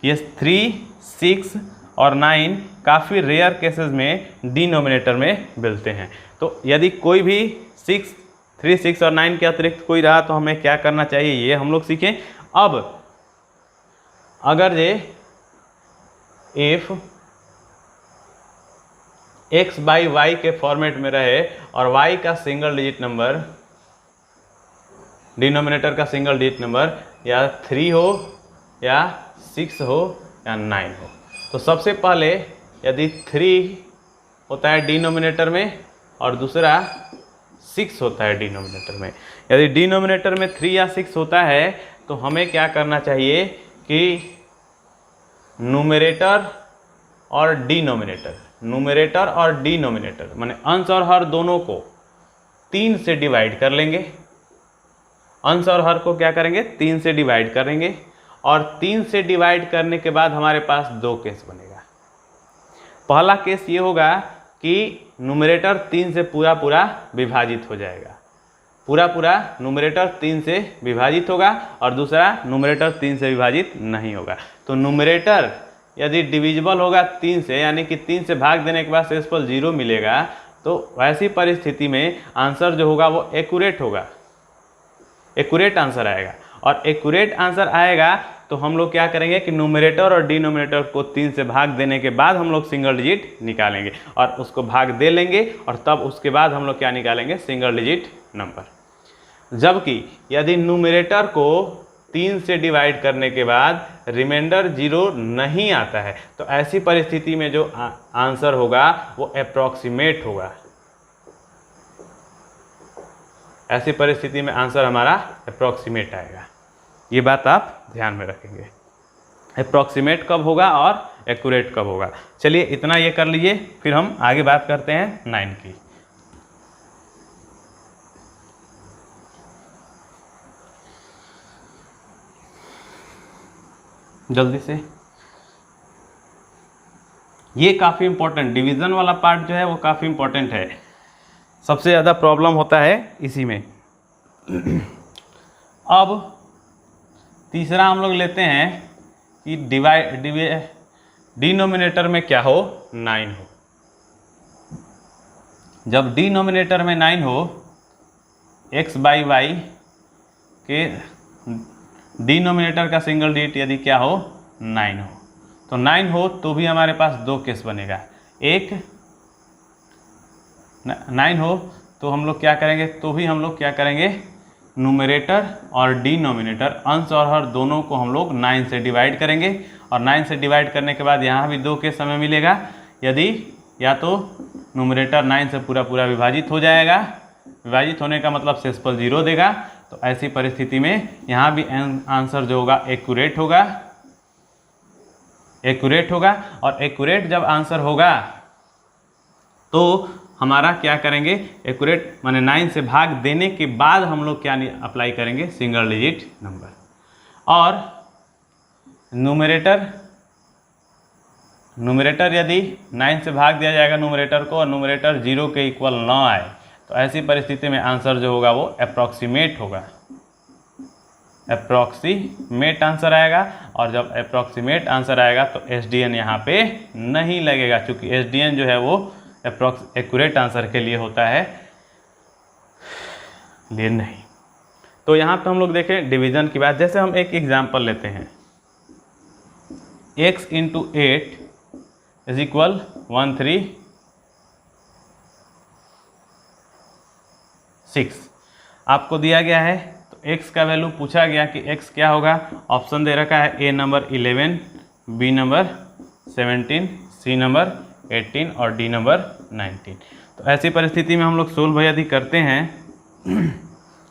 ये 3, 6 और 9 काफ़ी रेयर केसेस में डिनोमिनेटर में मिलते हैं। तो यदि कोई भी 3, 6 और 9 के अतिरिक्त कोई रहा तो हमें क्या करना चाहिए ये हम लोग सीखें। अब अगर ये इफ x बाई वाई के फॉर्मेट में रहे और y का सिंगल डिजिट नंबर, डिनोमिनेटर का सिंगल डिजिट नंबर या 3 हो या 6 हो या 9 हो, तो सबसे पहले यदि 3 होता है डिनोमिनेटर में और दूसरा 6 होता है डिनोमिनेटर में, यदि डिनोमिनेटर में 3 या 6 होता है तो हमें क्या करना चाहिए कि न्यूमरेटर और डिनोमिनेटर माने अंश और हर दोनों को 3 से डिवाइड कर लेंगे। अंश और हर को क्या करेंगे, 3 से डिवाइड करेंगे और 3 से डिवाइड करने के बाद हमारे पास 2 केस बनेगा। पहला केस ये होगा कि न्यूमरेटर 3 से पूरा विभाजित हो जाएगा, पूरा न्यूमरेटर 3 से विभाजित होगा और दूसरा न्यूमरेटर 3 से विभाजित नहीं होगा। तो न्यूमरेटर यदि डिविजिबल होगा 3 से, यानी कि 3 से भाग देने के बाद शेषफल 0 मिलेगा, तो वैसी परिस्थिति में आंसर जो होगा वो एक्यूरेट होगा, एक्यूरेट आंसर आएगा। और एक्यूरेट आंसर आएगा तो हम लोग क्या करेंगे कि न्यूमरेटर और डिनोमिनेटर को 3 से भाग देने के बाद हम लोग सिंगल डिजिट निकालेंगे और उसको भाग दे लेंगे और तब उसके बाद हम लोग क्या निकालेंगे, सिंगल डिजिट नंबर। जबकि यदि न्यूमरेटर को 3 से डिवाइड करने के बाद रिमाइंडर 0 नहीं आता है तो ऐसी परिस्थिति में जो आंसर होगा वो अप्रॉक्सीमेट होगा। ऐसी परिस्थिति में आंसर हमारा अप्रॉक्सीमेट आएगा। ये बात आप ध्यान में रखेंगे, अप्रॉक्सीमेट कब होगा और एक्यूरेट कब होगा। चलिए इतना ये कर लीजिए, फिर हम आगे बात करते हैं 9 की। जल्दी से ये काफ़ी इंपॉर्टेंट, डिवीज़न वाला पार्ट जो है वो काफ़ी इंपॉर्टेंट है, सबसे ज़्यादा प्रॉब्लम होता है इसी में। अब तीसरा हम लोग लेते हैं कि डिनोमिनेटर में क्या हो, 9 हो। जब डिनोमिनेटर में 9 हो, x बाई वाई के डिनोमिनेटर का सिंगल डिजिट यदि क्या हो, 9 हो, तो 9 हो तो भी हमारे पास दो केस बनेगा। एक 9 हो तो हम लोग क्या करेंगे, तो भी हम लोग क्या करेंगे, न्यूमरेटर और डिनोमिनेटर अंश और हर दोनों को हम लोग 9 से डिवाइड करेंगे, और 9 से डिवाइड करने के बाद यहाँ भी दो केस हमें मिलेगा। यदि या तो न्यूमरेटर 9 से पूरा पूरा विभाजित हो जाएगा, विभाजित होने का मतलब शेषफल 0 देगा, तो ऐसी परिस्थिति में यहाँ भी आंसर जो होगा एक्यूरेट होगा, एक्यूरेट होगा। और एक्यूरेट जब आंसर होगा तो हमारा क्या करेंगे, एक्यूरेट माने 9 से भाग देने के बाद हम लोग क्या अप्लाई करेंगे, सिंगल डिजिट नंबर। और न्यूमरेटर यदि 9 से भाग दिया जाएगा न्यूमरेटर को, और न्यूमरेटर 0 के इक्वल ना आए, तो ऐसी परिस्थिति में आंसर जो होगा वो अप्रॉक्सीमेट होगा, अप्रॉक्सीमेट आंसर आएगा। और जब अप्रॉक्सीमेट आंसर आएगा तो SDN यहाँ पे नहीं लगेगा, क्योंकि SDN जो है वो एक्यूरेट आंसर के लिए होता है, लिए नहीं। तो यहाँ पे हम लोग देखें डिवीजन की बात, जैसे हम एक एग्जांपल लेते हैं, x इंटू 8 इज इक्वल 136 आपको दिया गया है। तो x का वैल्यू पूछा गया कि x क्या होगा, ऑप्शन दे रखा है A number 11, B number 17, C number 18 और D नंबर 19। तो ऐसी परिस्थिति में हम लोग सोल्व यदि करते हैं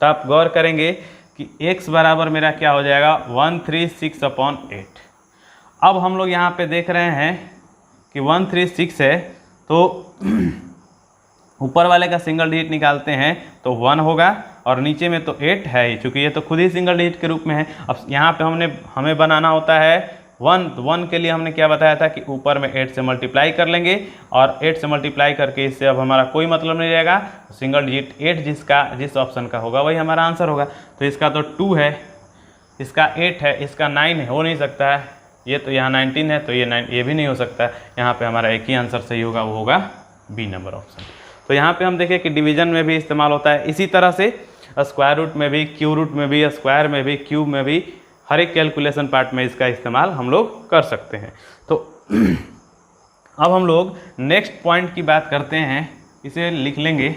तो आप गौर करेंगे कि x बराबर मेरा क्या हो जाएगा, 136/8। अब हम लोग यहाँ पे देख रहे हैं कि 136 है, तो ऊपर वाले का सिंगल डिजिट निकालते हैं तो 1 होगा, और नीचे में तो 8 है ही, चूँकि ये तो खुद ही सिंगल डिजिट के रूप में है। अब यहाँ पे हमें बनाना होता है 1 के लिए हमने क्या बताया था कि ऊपर में 8 से मल्टीप्लाई कर लेंगे, और 8 से मल्टीप्लाई करके इससे अब हमारा कोई मतलब नहीं रहेगा। सिंगल डिजिट 8 जिस ऑप्शन का होगा वही हमारा आंसर होगा। तो इसका तो 2 है, इसका 8 है, इसका 9 है, हो नहीं सकता है। ये तो यहाँ 19 है, तो ये भी नहीं हो सकता है। यहाँ पे हमारा एक ही आंसर सही होगा, वो होगा बी नंबर ऑप्शन। तो यहाँ पे हम देखें कि डिवीजन में भी इस्तेमाल होता है, इसी तरह से स्क्वायर रूट में भी, क्यू रूट में भी, स्क्वायर में भी, क्यूब में भी, हर एक कैलकुलेशन पार्ट में इसका इस्तेमाल हम लोग कर सकते हैं। तो अब हम लोग नेक्स्ट पॉइंट की बात करते हैं, इसे लिख लेंगे।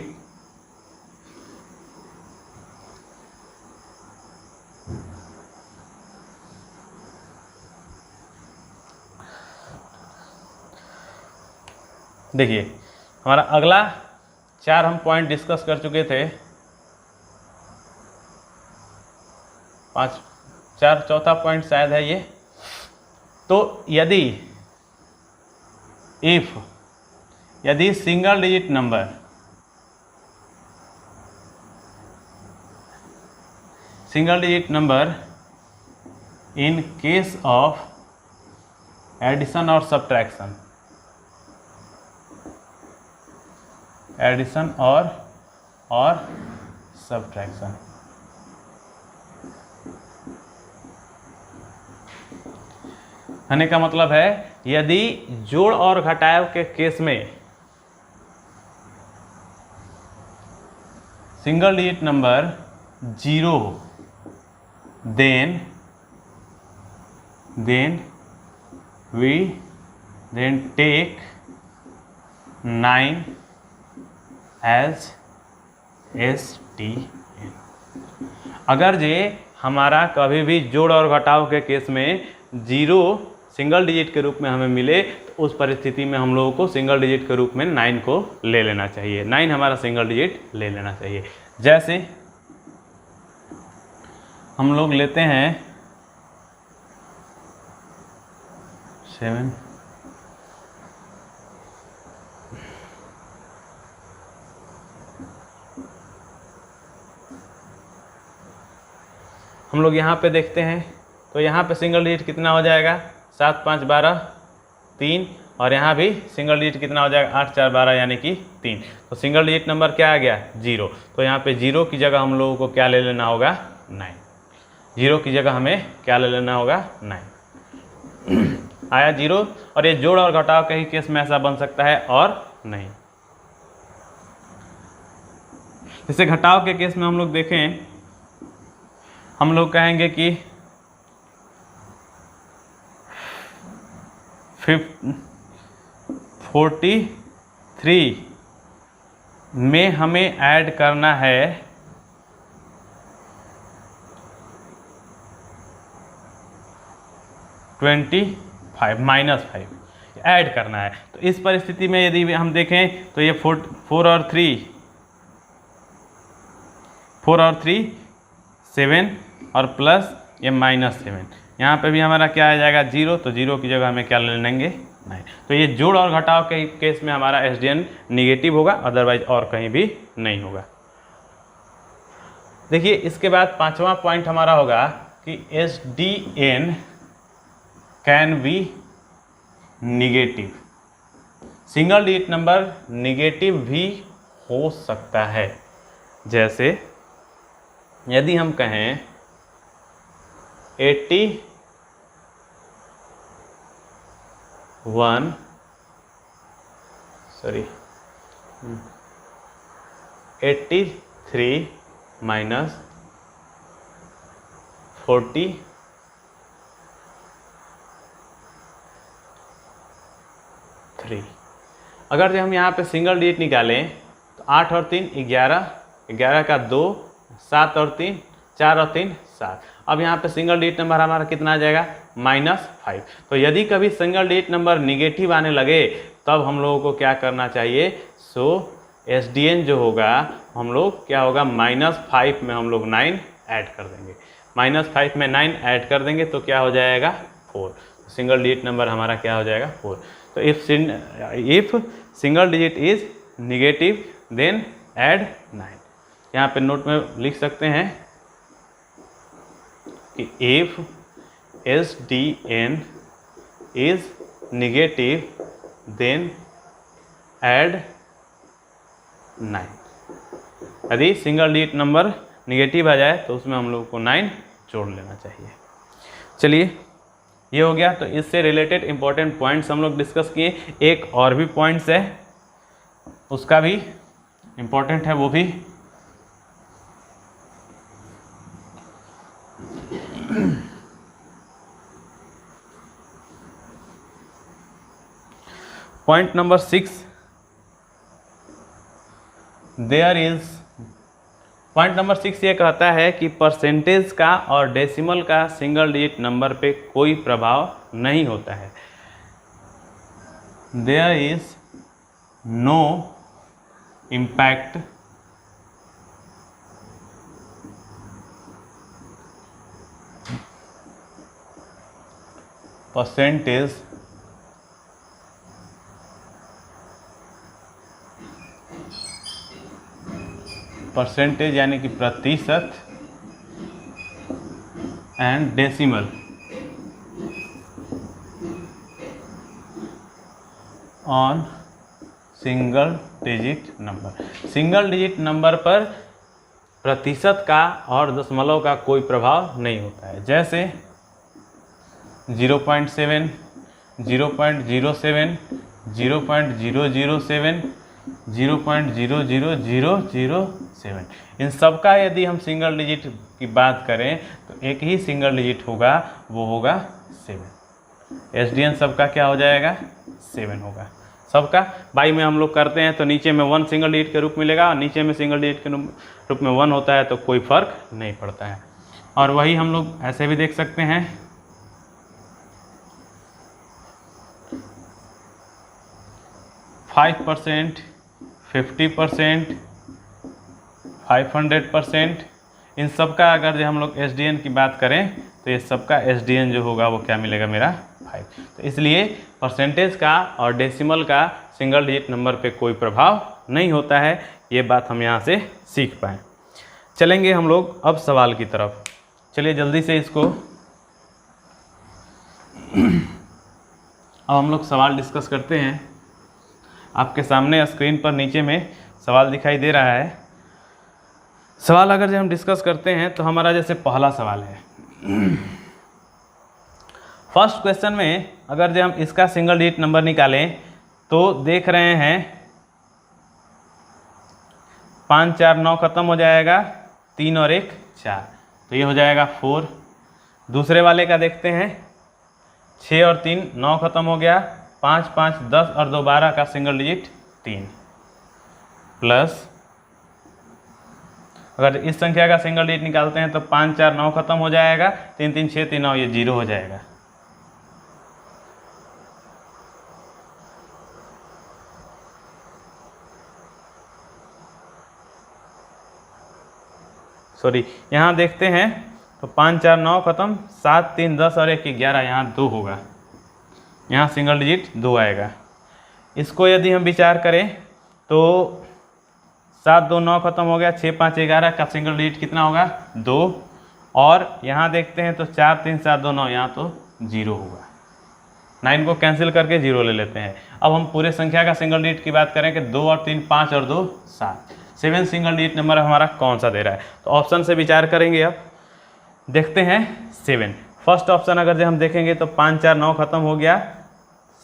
देखिए हमारा अगला 4 हम पॉइंट डिस्कस कर चुके थे, 5 4 चौथा पॉइंट शायद है ये। तो यदि single digit number in case of addition और सब्ट्रैक्शन, एडिशन और सब्ट्रैक्शन, कहने का मतलब है यदि जोड़ और घटाव के केस में सिंगल डिजिट नंबर 0 हो, then we take 9 as SDN। अगर जे हमारा कभी भी जोड़ और घटाव के केस में 0 सिंगल डिजिट के रूप में हमें मिले, तो उस परिस्थिति में हम लोगों को सिंगल डिजिट के रूप में 9 को ले लेना चाहिए, 9 हमारा सिंगल डिजिट ले लेना चाहिए। जैसे हम लोग लेते हैं 7, हम लोग यहाँ पे देखते हैं, तो यहाँ पे सिंगल डिजिट कितना हो जाएगा, 7 5 12, 3 और यहाँ भी सिंगल डिजिट कितना हो जाएगा 8 4 12 यानी कि 3। तो सिंगल डिजिट नंबर क्या आ गया 0। तो यहाँ पे 0 की जगह हम लोगों को क्या ले लेना होगा 9। 0 की जगह हमें क्या ले लेना होगा 9। आया 0। और ये जोड़ और घटाव के ही केस में ऐसा बन सकता है और नहीं। जैसे घटाव के केस में हम लोग देखें, हम लोग कहेंगे कि 43 में हमें ऐड करना है 25 -5 ऐड करना है। तो इस परिस्थिति में यदि हम देखें तो ये 4 और 3 7 और प्लस ये -7, यहाँ पे भी हमारा क्या आ जाएगा 0। तो 0 की जगह हमें क्या ले लेंगे 9। तो ये जोड़ और घटाव के केस में हमारा SDN निगेटिव होगा, अदरवाइज और कहीं भी नहीं होगा। देखिए इसके बाद 5वां पॉइंट हमारा होगा कि SDN can be negative. Single digit number negative भी हो सकता है। जैसे यदि हम कहें 81 83 -43 अगर हम यहाँ पे सिंगल डिजिट निकालें तो 8 और 3 11, 11 का 2, 7 और 3 4 और 3 7। अब यहाँ पे सिंगल डिजिट नंबर हमारा कितना आ जाएगा -5। तो यदि कभी सिंगल डिजिट नंबर निगेटिव आने लगे तब हम लोगों को क्या करना चाहिए, सो SDN जो होगा हम लोग क्या होगा -5 में हम लोग 9 ऐड कर देंगे। -5 में 9 ऐड कर देंगे तो क्या हो जाएगा 4। सिंगल डिजिट नंबर हमारा क्या हो जाएगा 4। तो if single digit is negative then add 9। यहाँ पे नोट में लिख सकते हैं कि if SDN is negative then add 9। यदि सिंगल डिजिट नंबर निगेटिव आ जाए तो उसमें हम लोग को 9 जोड़ लेना चाहिए। चलिए ये हो गया। तो इससे रिलेटेड इंपॉर्टेंट पॉइंट्स हम लोग डिस्कस किए। एक और भी पॉइंट्स है, उसका भी इंपॉर्टेंट है वो भी। पॉइंट नंबर 6 पॉइंट नंबर 6 ये कहता है कि परसेंटेज का और डेसिमल का सिंगल डिजिट नंबर पे कोई प्रभाव नहीं होता है। There is no impact percentage यानी कि प्रतिशत and decimal on single digit number. Single digit number पर प्रतिशत का और दशमलव का कोई प्रभाव नहीं होता है। जैसे 0.7, 0.07, 0.007, 0.00007, इन सब का यदि हम सिंगल डिजिट की बात करें तो एक ही सिंगल डिजिट होगा, वो होगा 7। SDN सबका क्या हो जाएगा 7 होगा। सबका बाई में हम लोग करते हैं तो नीचे में 1 सिंगल डिजिट के रूप में मिलेगा और नीचे में सिंगल डिजिट के रूप में 1 होता है तो कोई फर्क नहीं पड़ता है। और वही हम लोग ऐसे भी देख सकते हैं 5%, 50%, 500%, इन सब का अगर हम लोग SDN की बात करें तो ये सबका SDN जो होगा वो क्या मिलेगा मेरा 5। तो इसलिए परसेंटेज का और डेसिमल का सिंगल डिजिट नंबर पे कोई प्रभाव नहीं होता है। ये बात हम यहाँ से सीख पाएँ। चलेंगे हम लोग अब सवाल की तरफ। चलिए जल्दी से इसको अब हम लोग सवाल डिस्कस करते हैं। आपके सामने स्क्रीन पर नीचे में सवाल दिखाई दे रहा है। सवाल अगर जब हम डिस्कस करते हैं तो हमारा जैसे पहला सवाल है, फर्स्ट क्वेश्चन में अगर जब हम इसका सिंगल डिजिट नंबर निकालें तो देख रहे हैं 5 4 9 खत्म हो जाएगा, 3 और 1 4, तो ये हो जाएगा 4। दूसरे वाले का देखते हैं, 6 और 3 9 खत्म हो गया, 5 5 10 और 2 12 का सिंगल डिजिट 3, प्लस अगर इस संख्या का सिंगल डिजिट निकालते हैं तो 5 4 9 खत्म हो जाएगा, 3 3 6 3 9, ये 0 हो जाएगा। सॉरी, यहाँ देखते हैं तो 5 4 9 खत्म, 7 3 10 और 1 11, यहाँ 2 होगा, यहाँ सिंगल डिजिट 2 आएगा। इसको यदि हम विचार करें तो 7 2 9 खत्म हो गया, 6 5 11 का सिंगल डिजिट कितना होगा, 2। और यहाँ देखते हैं तो 4 3 7 2 9, यहाँ तो 0 होगा। 9 को कैंसिल करके 0 ले लेते हैं। अब हम पूरे संख्या का सिंगल डिजिट की बात करें कि 2 और 3 5 और 2 7, 7 सिंगल डिजिट नंबर हमारा कौन सा दे रहा है, तो ऑप्शन से विचार करेंगे। अब देखते हैं 7। फर्स्ट ऑप्शन अगर जब हम देखेंगे तो 5 4 9 खत्म हो गया,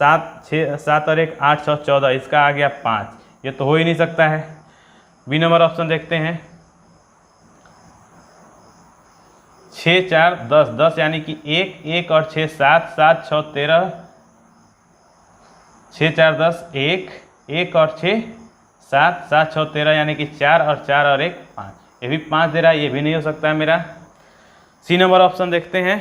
7 और 1 8 6 14, इसका आ गया 5, ये तो हो ही नहीं सकता है। बी नंबर ऑप्शन देखते हैं, 6 4 10 10 यानी कि 1 1 और 6 7 7 6 13, 6 4 10 1 1 और 6 7 7 6 13 यानी कि 4 और 4 और 1 5, ये भी 5 दे रहा है, ये भी नहीं हो सकता है मेरा। सी नंबर ऑप्शन देखते हैं,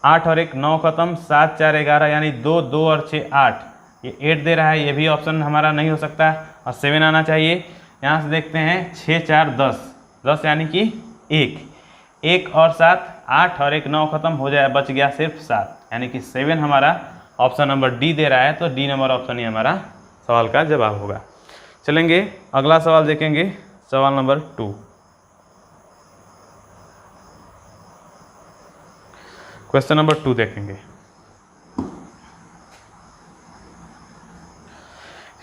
8 और 1 9 खत्म, 7 4 11 यानी 2 2 और 6 8, ये 8 दे रहा है, ये भी ऑप्शन हमारा नहीं हो सकता और 7 आना चाहिए। यहाँ से देखते हैं 6 4 10 10 यानी कि 1 और 7 8 और 1 9 खत्म हो जाए, बच गया सिर्फ 7, यानी कि 7 हमारा ऑप्शन नंबर डी दे रहा है, तो डी नंबर ऑप्शन ही हमारा सवाल का जवाब होगा। चलेंगे अगला सवाल देखेंगे, सवाल नंबर 2। क्वेश्चन नंबर 2 देखेंगे।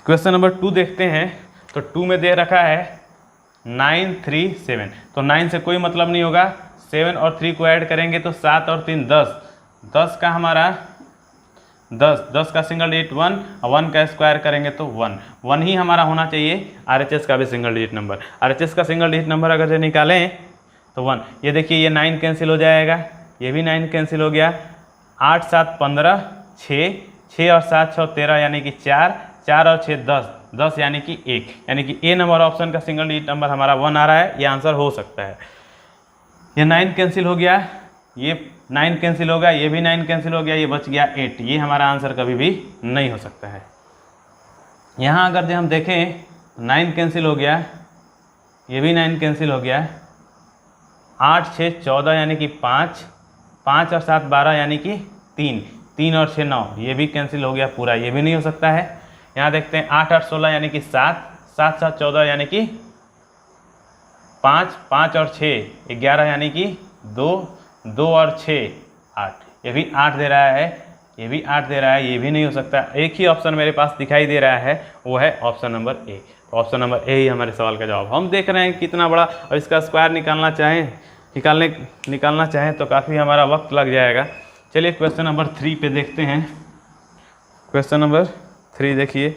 क्वेश्चन नंबर 2 देखते हैं तो 2 में दे रखा है 9 3 7, तो 9 से कोई मतलब नहीं होगा, 7 और 3 को ऐड करेंगे तो 7 और 3 10, 10 का हमारा 10 का सिंगल डिजिट 1 और 1 का स्क्वायर करेंगे तो 1 ही हमारा होना चाहिए। RHS का भी सिंगल डिजिट नंबर, RHS का सिंगल डिजिट नंबर अगर निकालें तो 1, ये देखिए ये 9 कैंसिल हो जाएगा, ये भी 9 कैंसिल हो गया, 8 7 15 6 और 7 6 13 यानी कि 4 4 और 6 10 यानी कि 1, यानी कि ए नंबर ऑप्शन का सिंगल डिजिट नंबर हमारा 1 आ रहा है, ये आंसर हो सकता है। ये 9 कैंसिल हो गया, ये 9 कैंसिल हो गया, ये भी 9 कैंसिल हो गया, ये बच गया 8, ये हमारा आंसर कभी भी नहीं हो सकता है। यहाँ अगर जब हम देखें 9 कैंसिल हो गया, ये भी 9 कैंसिल हो गया, 8 6 14 यानी कि 5 5 और 7 12 यानी कि 3 और 6 9, ये भी कैंसिल हो गया पूरा, ये भी नहीं हो सकता है। यहाँ देखते हैं 8 8 16 यानी कि 7 7 7 14 यानी कि 5 5 और 6 11 यानी कि 2 और 6 8, ये भी 8 दे रहा है, ये भी 8 दे रहा है, ये भी नहीं हो सकता। एक ही ऑप्शन मेरे पास दिखाई दे रहा है, वो है ऑप्शन नंबर ए, तो ऑप्शन नंबर ए ही हमारे सवाल का जवाब। हम देख रहे हैं कितना बड़ा, और इसका स्क्वायर निकालना चाहें तो काफ़ी हमारा वक्त लग जाएगा। चलिए क्वेश्चन नंबर 3 पे देखते हैं। क्वेश्चन नंबर 3 देखिए,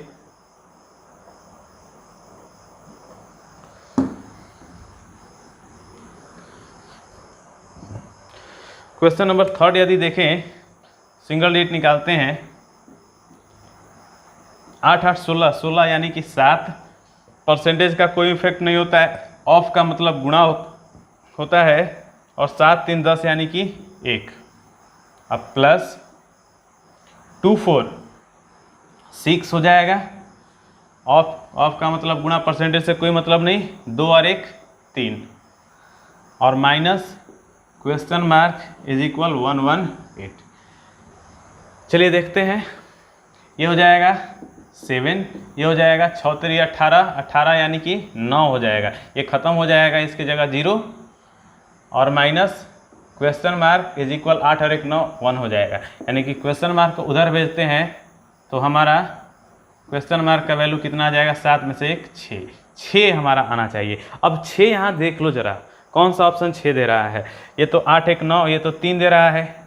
क्वेश्चन नंबर 3 यदि देखें, सिंगल डिजिट निकालते हैं, 8 8 16 16 यानी कि 7, परसेंटेज का कोई इफेक्ट नहीं होता है, ऑफ का मतलब गुणा होता है, और 7 3 10 यानी कि 1, अब प्लस 2 4 6 हो जाएगा, ऑफ का मतलब गुणा, परसेंटेज से कोई मतलब नहीं, 2 और 1 3, और minus question mark is equal 118। चलिए देखते हैं, ये हो जाएगा 7, ये हो जाएगा 6 3 18 यानी कि 9 हो जाएगा, ये ख़त्म हो जाएगा, इसकी जगह 0, और minus question mark is equal 8 और 1 9 1 हो जाएगा, यानी कि क्वेश्चन मार्क को उधर भेजते हैं तो हमारा क्वेश्चन मार्क का वैल्यू कितना आ जाएगा, 7 में से 1 6 हमारा आना चाहिए। अब 6 यहाँ देख लो जरा, कौन सा ऑप्शन 6 दे रहा है, ये तो 8 1 9, ये तो 3 दे रहा है,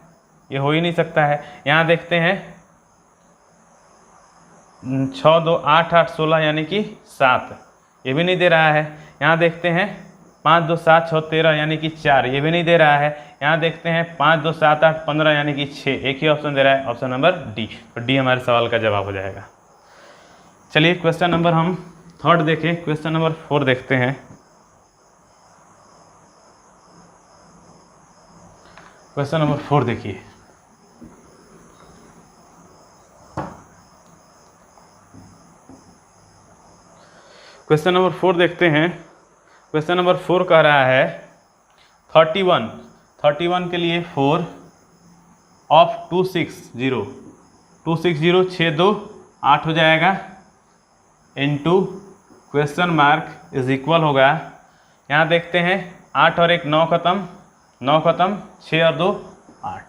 ये हो ही नहीं सकता है। यहाँ देखते हैं 6 2 8 8 16 यानी कि 7, ये भी नहीं दे रहा है। यहाँ देखते हैं 5 2 7 6 13 यानी कि 4, ये भी नहीं दे रहा है। यहाँ देखते हैं 5 2 7 8 15 यानी कि 6, एक ही ऑप्शन दे रहा है, ऑप्शन नंबर डी। तो डी हमारे सवाल का जवाब हो जाएगा। चलिए क्वेश्चन नंबर हम थर्ड देखें, क्वेश्चन नंबर 4 देखते हैं। क्वेश्चन नंबर 4 देखिए, क्वेश्चन नंबर 4 देखते हैं। क्वेश्चन नंबर 4 कह रहा है 31 के लिए 4 ऑफ 260 6 2 8 हो जाएगा, into question mark is equal होगा, यहाँ देखते हैं 8 और 1 9 खत्म 6 और 2 8,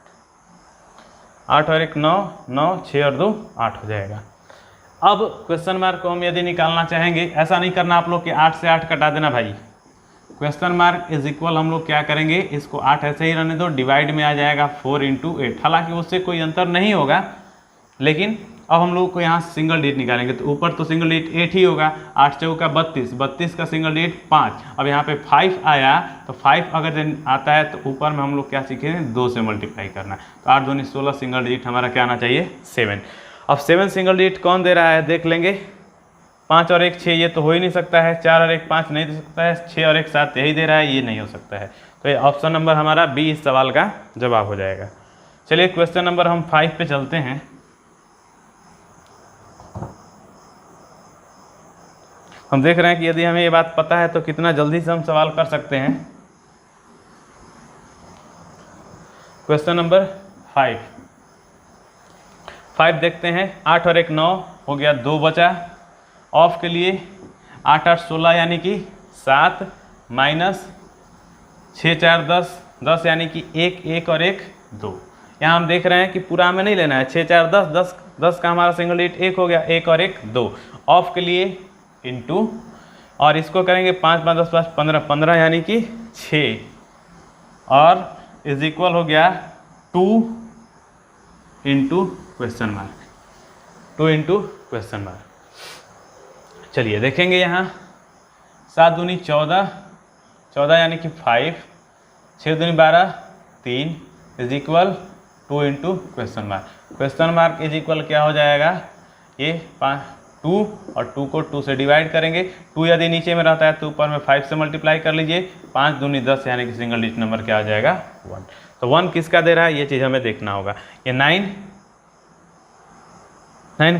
8 और 1 9 9 6 और 2 8 हो जाएगा। अब क्वेश्चन मार्क को हम यदि निकालना चाहेंगे, ऐसा नहीं करना आप लोग कि 8 से 8 कटा देना भाई। क्वेश्चन मार्क इज इक्वल हम लोग क्या करेंगे, इसको 8 ऐसे ही रहने दो, डिवाइड में आ जाएगा 4 × 8। हालांकि उससे कोई अंतर नहीं होगा, लेकिन अब हम लोग को यहाँ सिंगल डिजिट निकालेंगे तो ऊपर तो सिंगल डिजिट 8 ही होगा, 8 चौका 32 का सिंगल डिजिट 5। अब यहाँ पे 5 आया तो 5 अगर आता है तो ऊपर में हम लोग क्या सीखेंगे, 2 से मल्टीप्लाई करना। तो 8 दूनी 16, सिंगल डिजिट हमारा क्या आना चाहिए, 7। अब 7 सिंगल डिजिट कौन दे रहा है देख लेंगे, 5 और 1 6, ये तो हो ही नहीं सकता है। 4 और 1 5 नहीं दे सकता है। 6 और 1 7 यही दे रहा है, ये नहीं हो सकता है। तो ये ऑप्शन नंबर हमारा बी इस सवाल का जवाब हो जाएगा। चलिए क्वेश्चन नंबर हम 5 पे चलते हैं। हम देख रहे हैं कि यदि हमें ये बात पता है तो कितना जल्दी से हम सवाल कर सकते हैं। क्वेश्चन नंबर 5 देखते हैं। 8 और 1 9 हो गया, 2 बचा। ऑफ के लिए 8 8 16 यानी कि 7 माइनस 6 4 10 यानी कि 1 1 और 1 2। यहाँ हम देख रहे हैं कि पूरा हमें नहीं लेना है, 6 4 10 का हमारा सिंगल डिजिट 1 हो गया, 1 और 1 2। ऑफ के लिए इनटू, और इसको करेंगे 5 5 10 5 15 यानी कि 6, और इज इक्वल हो गया 2 × क्वेश्चन मार्क, 2 × क्वेश्चन मार्क। चलिए देखेंगे यहाँ 7 दूनी 14 यानी कि 5, 6 दूनी 12 3 is equal 2 × question mark. Question mark is equal क्या हो जाएगा, ये 2 और 2 को 2 से डिवाइड करेंगे। 2 यदि नीचे में रहता है तो ऊपर में 5 से मल्टीप्लाई कर लीजिए। 5 दूनी 10 यानी कि सिंगल डिजिट नंबर क्या हो जाएगा, 1। तो 1 किसका दे रहा है, ये चीज़ हमें देखना होगा। ये 9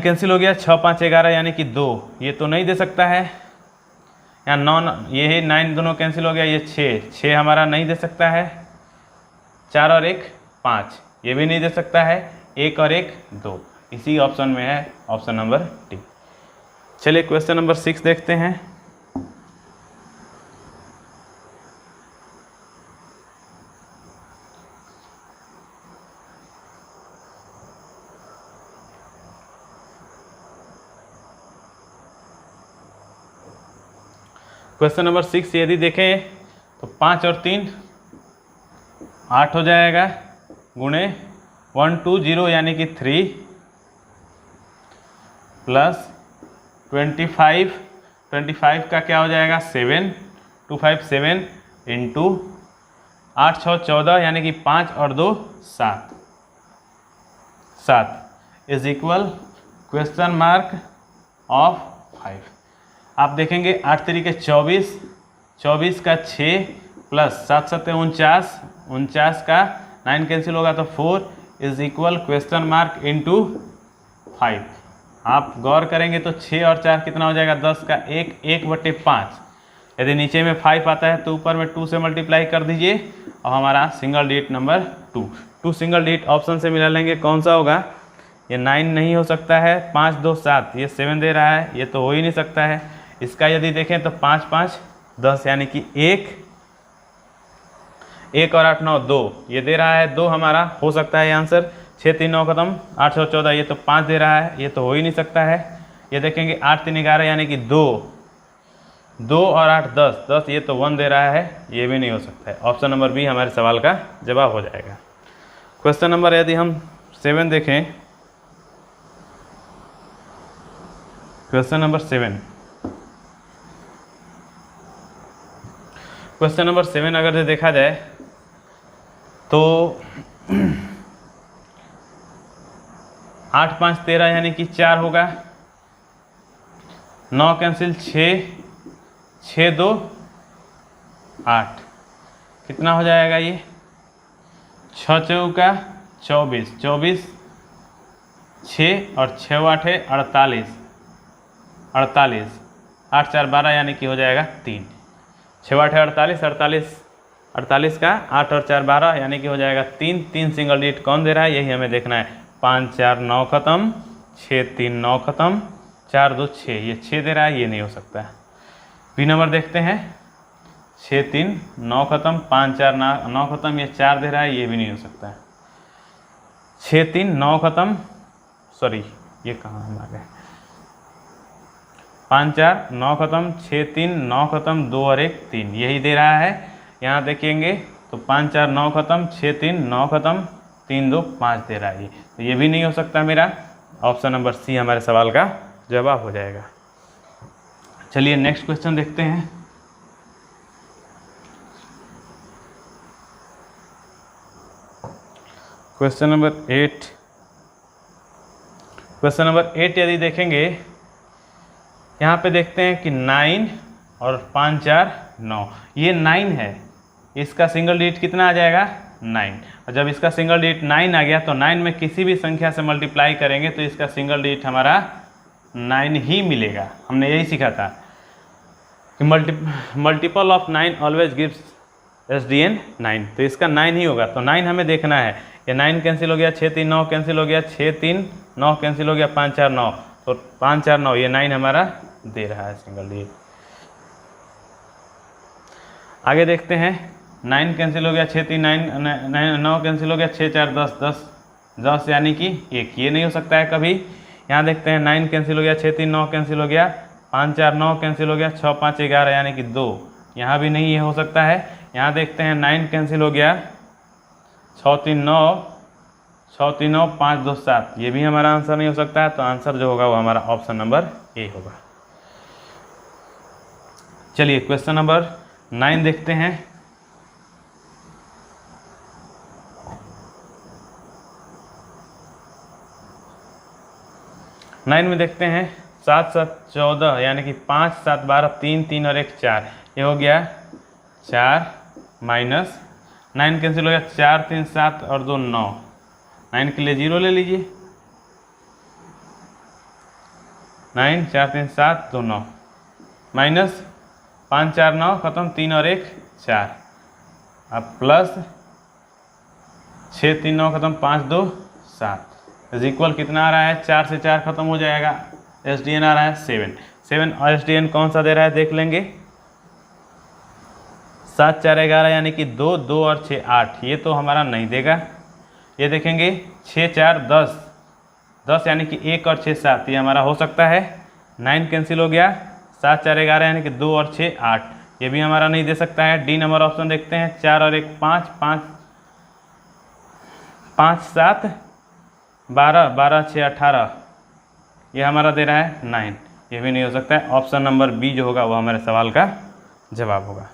कैंसिल हो गया, 6 5 11 यानी कि 2, ये तो नहीं दे सकता है। यहाँ 9 ये है, 9 दोनों कैंसिल हो गया, ये 6 हमारा नहीं दे सकता है। 4 और 1 5, ये भी नहीं दे सकता है। 1 और 1 2, इसी ऑप्शन में है, ऑप्शन नंबर डी। चलिए क्वेश्चन नंबर 6 देखते हैं। क्वेश्चन नंबर 6 यदि देखें तो 5 और 3 8 हो जाएगा, गुणे 1 2 0 यानी कि 3 प्लस 25 का क्या हो जाएगा 7, 2 5 7 इंटू 8 6 14 यानी कि 5 और 2 7 is equal question mark of 5। आप देखेंगे 8 तरीके 24 का 6 प्लस 7 7 49 का 9 कैंसिल होगा तो 4 is equal question mark into 5। आप गौर करेंगे तो 6 और 4 कितना हो जाएगा, 10 का 1/5। यदि नीचे में 5 आता है तो ऊपर में 2 से मल्टीप्लाई कर दीजिए और हमारा single digit number 2 single digit option से मिला लेंगे। कौन सा होगा, ये 9 नहीं हो सकता है, 5 2 7 ये 7 दे रहा है, ये तो हो ही नहीं सकता है। इसका यदि देखें तो 5 5 10 यानी कि 1 1 और 8 9 2, ये दे रहा है 2 हमारा, हो सकता है ये आंसर। 6 3 9 खत्म, 8 और 14 ये तो 5 दे रहा है, ये तो हो ही नहीं सकता है। ये देखेंगे 8 3 11 यानी कि 2, 2 और 8 10, 10 ये तो 1 दे रहा है, ये भी नहीं हो सकता है। ऑप्शन नंबर बी हमारे सवाल का जवाब हो जाएगा। क्वेश्चन नंबर यदि हम 7 देखें, क्वेश्चन नंबर 7, क्वेश्चन नंबर 7 अगर देखा जाए तो 8 5 13 यानी कि 4 होगा, 9 कैंसिल 6, 6 2 8, कितना हो जाएगा ये, 6 चौका 24, 24 6 और 6 8 है 48, 48 8 4 12 यानी कि हो जाएगा 3, 6 8 है 48, 48 48 का 8 और 4 12 यानी कि हो जाएगा 3, 3 सिंगल डिजिट कौन दे रहा है यही हमें देखना है। 5 4 9 खत्म, 6 3 9 खत्म, 4 2 6, ये 6 दे रहा है, ये नहीं हो सकता है। बी नंबर देखते हैं, 6 3 9 खत्म, 5 4 9 खत्म, ये 4 दे रहा है, ये भी नहीं हो सकता है। 6 3 9 खत्म, सॉरी ये कहाँ हम आ गए, 5 4 9 खत्म, 6 3 9 खत्म, 2 और 1 3, यही दे रहा है। यहाँ देखेंगे तो 5 4 9 खत्म, 6 3 9 खत्म, 3 2 5 दे रहा है ये, तो ये भी नहीं हो सकता मेरा। ऑप्शन नंबर सी हमारे सवाल का जवाब हो जाएगा। चलिए नेक्स्ट क्वेश्चन देखते हैं। क्वेश्चन नंबर 8, क्वेश्चन नंबर 8 यदि देखेंगे, यहाँ पे देखते हैं कि 9 और 5 4 9, ये 9 है, इसका सिंगल डिजिट कितना आ जाएगा 9, और जब इसका सिंगल डिजिट 9 आ गया तो 9 में किसी भी संख्या से मल्टीप्लाई करेंगे तो इसका सिंगल डिजिट हमारा 9 ही मिलेगा। हमने यही सीखा था कि multiple of 9 always gives SDN 9, तो इसका 9 ही होगा, तो 9 हमें देखना है। ये 9 कैंसिल हो गया, 6 3 9 कैंसिल हो गया, 6 3 9 कैंसिल हो गया, 5 4 9, तो 5 4 9 ये 9 हमारा दे रहा है सिंगल डिजिट। आगे देखते हैं, 9 कैंसिल हो गया, 6 3 9 कैंसिल हो गया, 6 4 10 10 10 यानी कि 1, ये नहीं हो सकता है कभी। यहाँ देखते हैं 9 कैंसिल हो गया, 6 3 9 कैंसिल हो गया, 5 4 9 कैंसिल हो गया, 6 5 11 यानी कि 2, यहाँ भी नहीं ये हो सकता है। यहाँ देखते हैं 9 कैंसिल हो गया, 6 3 9 6 3 9 5 2 7, ये भी हमारा आंसर नहीं हो सकता है, तो आंसर जो होगा वो हमारा ऑप्शन नंबर ए होगा। चलिए क्वेश्चन नंबर 9 देखते हैं। नाइन में देखते हैं 7 7 14 यानी कि 5 7 12 3 3 और 1 4, ये हो गया 4 माइनस 9 कैंसिल हो गया, 4 3 7 और 2 9, 9 के लिए 0 ले लीजिए, 9 4 3 7 2 9 माइनस 5 4 9 खत्म, 3 और 1 4, अब प्लस 6 3 9 खत्म, 5 2 7 इज इक्वल कितना आ रहा है, 4 से 4 खत्म हो जाएगा, SDN आ रहा है 7, 7 और SDN कौन सा दे रहा है देख लेंगे, 7 4 11 यानी कि 2 2 और 6 8, ये तो हमारा नहीं देगा। ये देखेंगे 6 4 10 10 यानी कि 1 और 6 7, ये हमारा हो सकता है। 9 कैंसिल हो गया, 7 4 11 यानी कि 2 और 6 8, ये भी हमारा नहीं दे सकता है। डी नंबर ऑप्शन देखते हैं, 4 और 1 5 5 5 7 12 12 6 18, ये हमारा दे रहा है 9, ये भी नहीं हो सकता है। ऑप्शन नंबर बी जो होगा वो हमारे सवाल का जवाब होगा।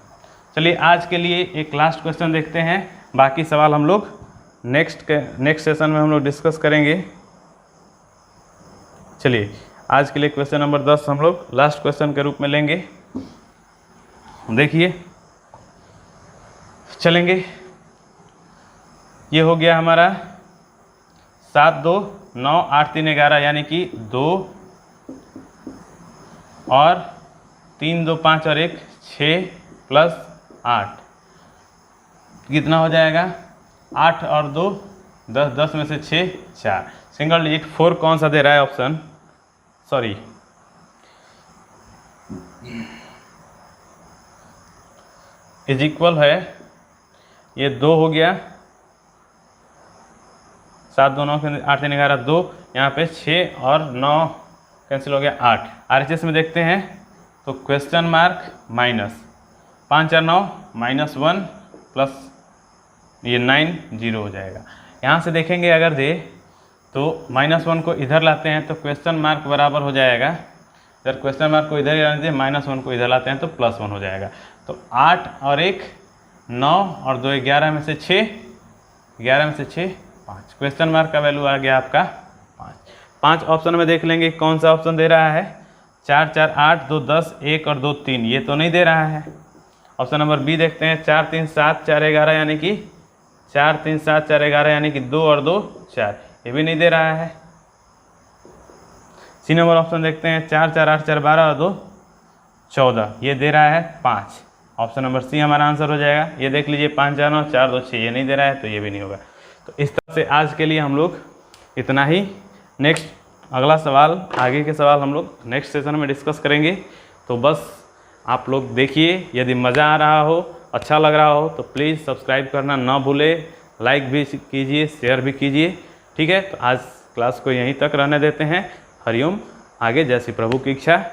चलिए आज के लिए एक लास्ट क्वेश्चन देखते हैं, बाकी सवाल हम लोग नेक्स्ट सेशन में हम लोग डिस्कस करेंगे। चलिए आज के लिए क्वेश्चन नंबर 10 हम लोग लास्ट क्वेश्चन के रूप में लेंगे। देखिए चलेंगे, ये हो गया हमारा 7 2 9 8 3 11 यानी कि 2 और 3 2 5 और 1 6 प्लस 8, कितना हो जाएगा 8 और 2 10, 10 में से 6 4, सिंगल डिजिट 4 कौन सा दे रहा है ऑप्शन, सॉरी इज इक्वल है ये 2 हो गया, 7 2 9 8 3 11 2, यहाँ पे 6 और 9 कैंसिल हो गया 8। RHS में देखते हैं तो क्वेश्चन मार्क माइनस 5 4 9 -1 प्लस ये 9 0 हो जाएगा। यहाँ से देखेंगे अगर दे तो -1 को इधर लाते हैं तो क्वेश्चन मार्क बराबर हो जाएगा, अगर क्वेश्चन मार्क को इधर ही लाते हैं -1 को इधर लाते हैं तो +1 हो जाएगा। तो 8 और 1 9 और 2 11 में से 6, 11 में से 6 5, क्वेश्चन मार्क का वैल्यू आ गया आपका 5। 5 ऑप्शन में देख लेंगे कौन सा ऑप्शन दे रहा है, 4 4 8 2 10 1 और 2 3, ये तो नहीं दे रहा है। ऑप्शन नंबर बी देखते हैं, 4 3 7 4 11 यानी कि 4 3 7 4 11 यानी कि 2 और 2 4, ये भी नहीं दे रहा है। सी नंबर ऑप्शन देखते हैं, 4 4 8 4 12 और 2 14, ये दे रहा है 5। ऑप्शन नंबर सी हमारा आंसर हो जाएगा। ये देख लीजिए 5 4 9 4 2 6, ये नहीं दे रहा है तो ये भी नहीं होगा। तो इस तरह से आज के लिए हम लोग इतना ही। नेक्स्ट अगला सवाल, आगे के सवाल हम लोग नेक्स्ट सेशन में डिस्कस करेंगे। तो बस आप लोग देखिए, यदि मज़ा आ रहा हो, अच्छा लग रहा हो तो प्लीज़ सब्सक्राइब करना ना भूलें, लाइक भी कीजिए, शेयर भी कीजिए। ठीक है, तो आज क्लास को यहीं तक रहने देते हैं। हरिओम, आगे जैसी प्रभु की इच्छा।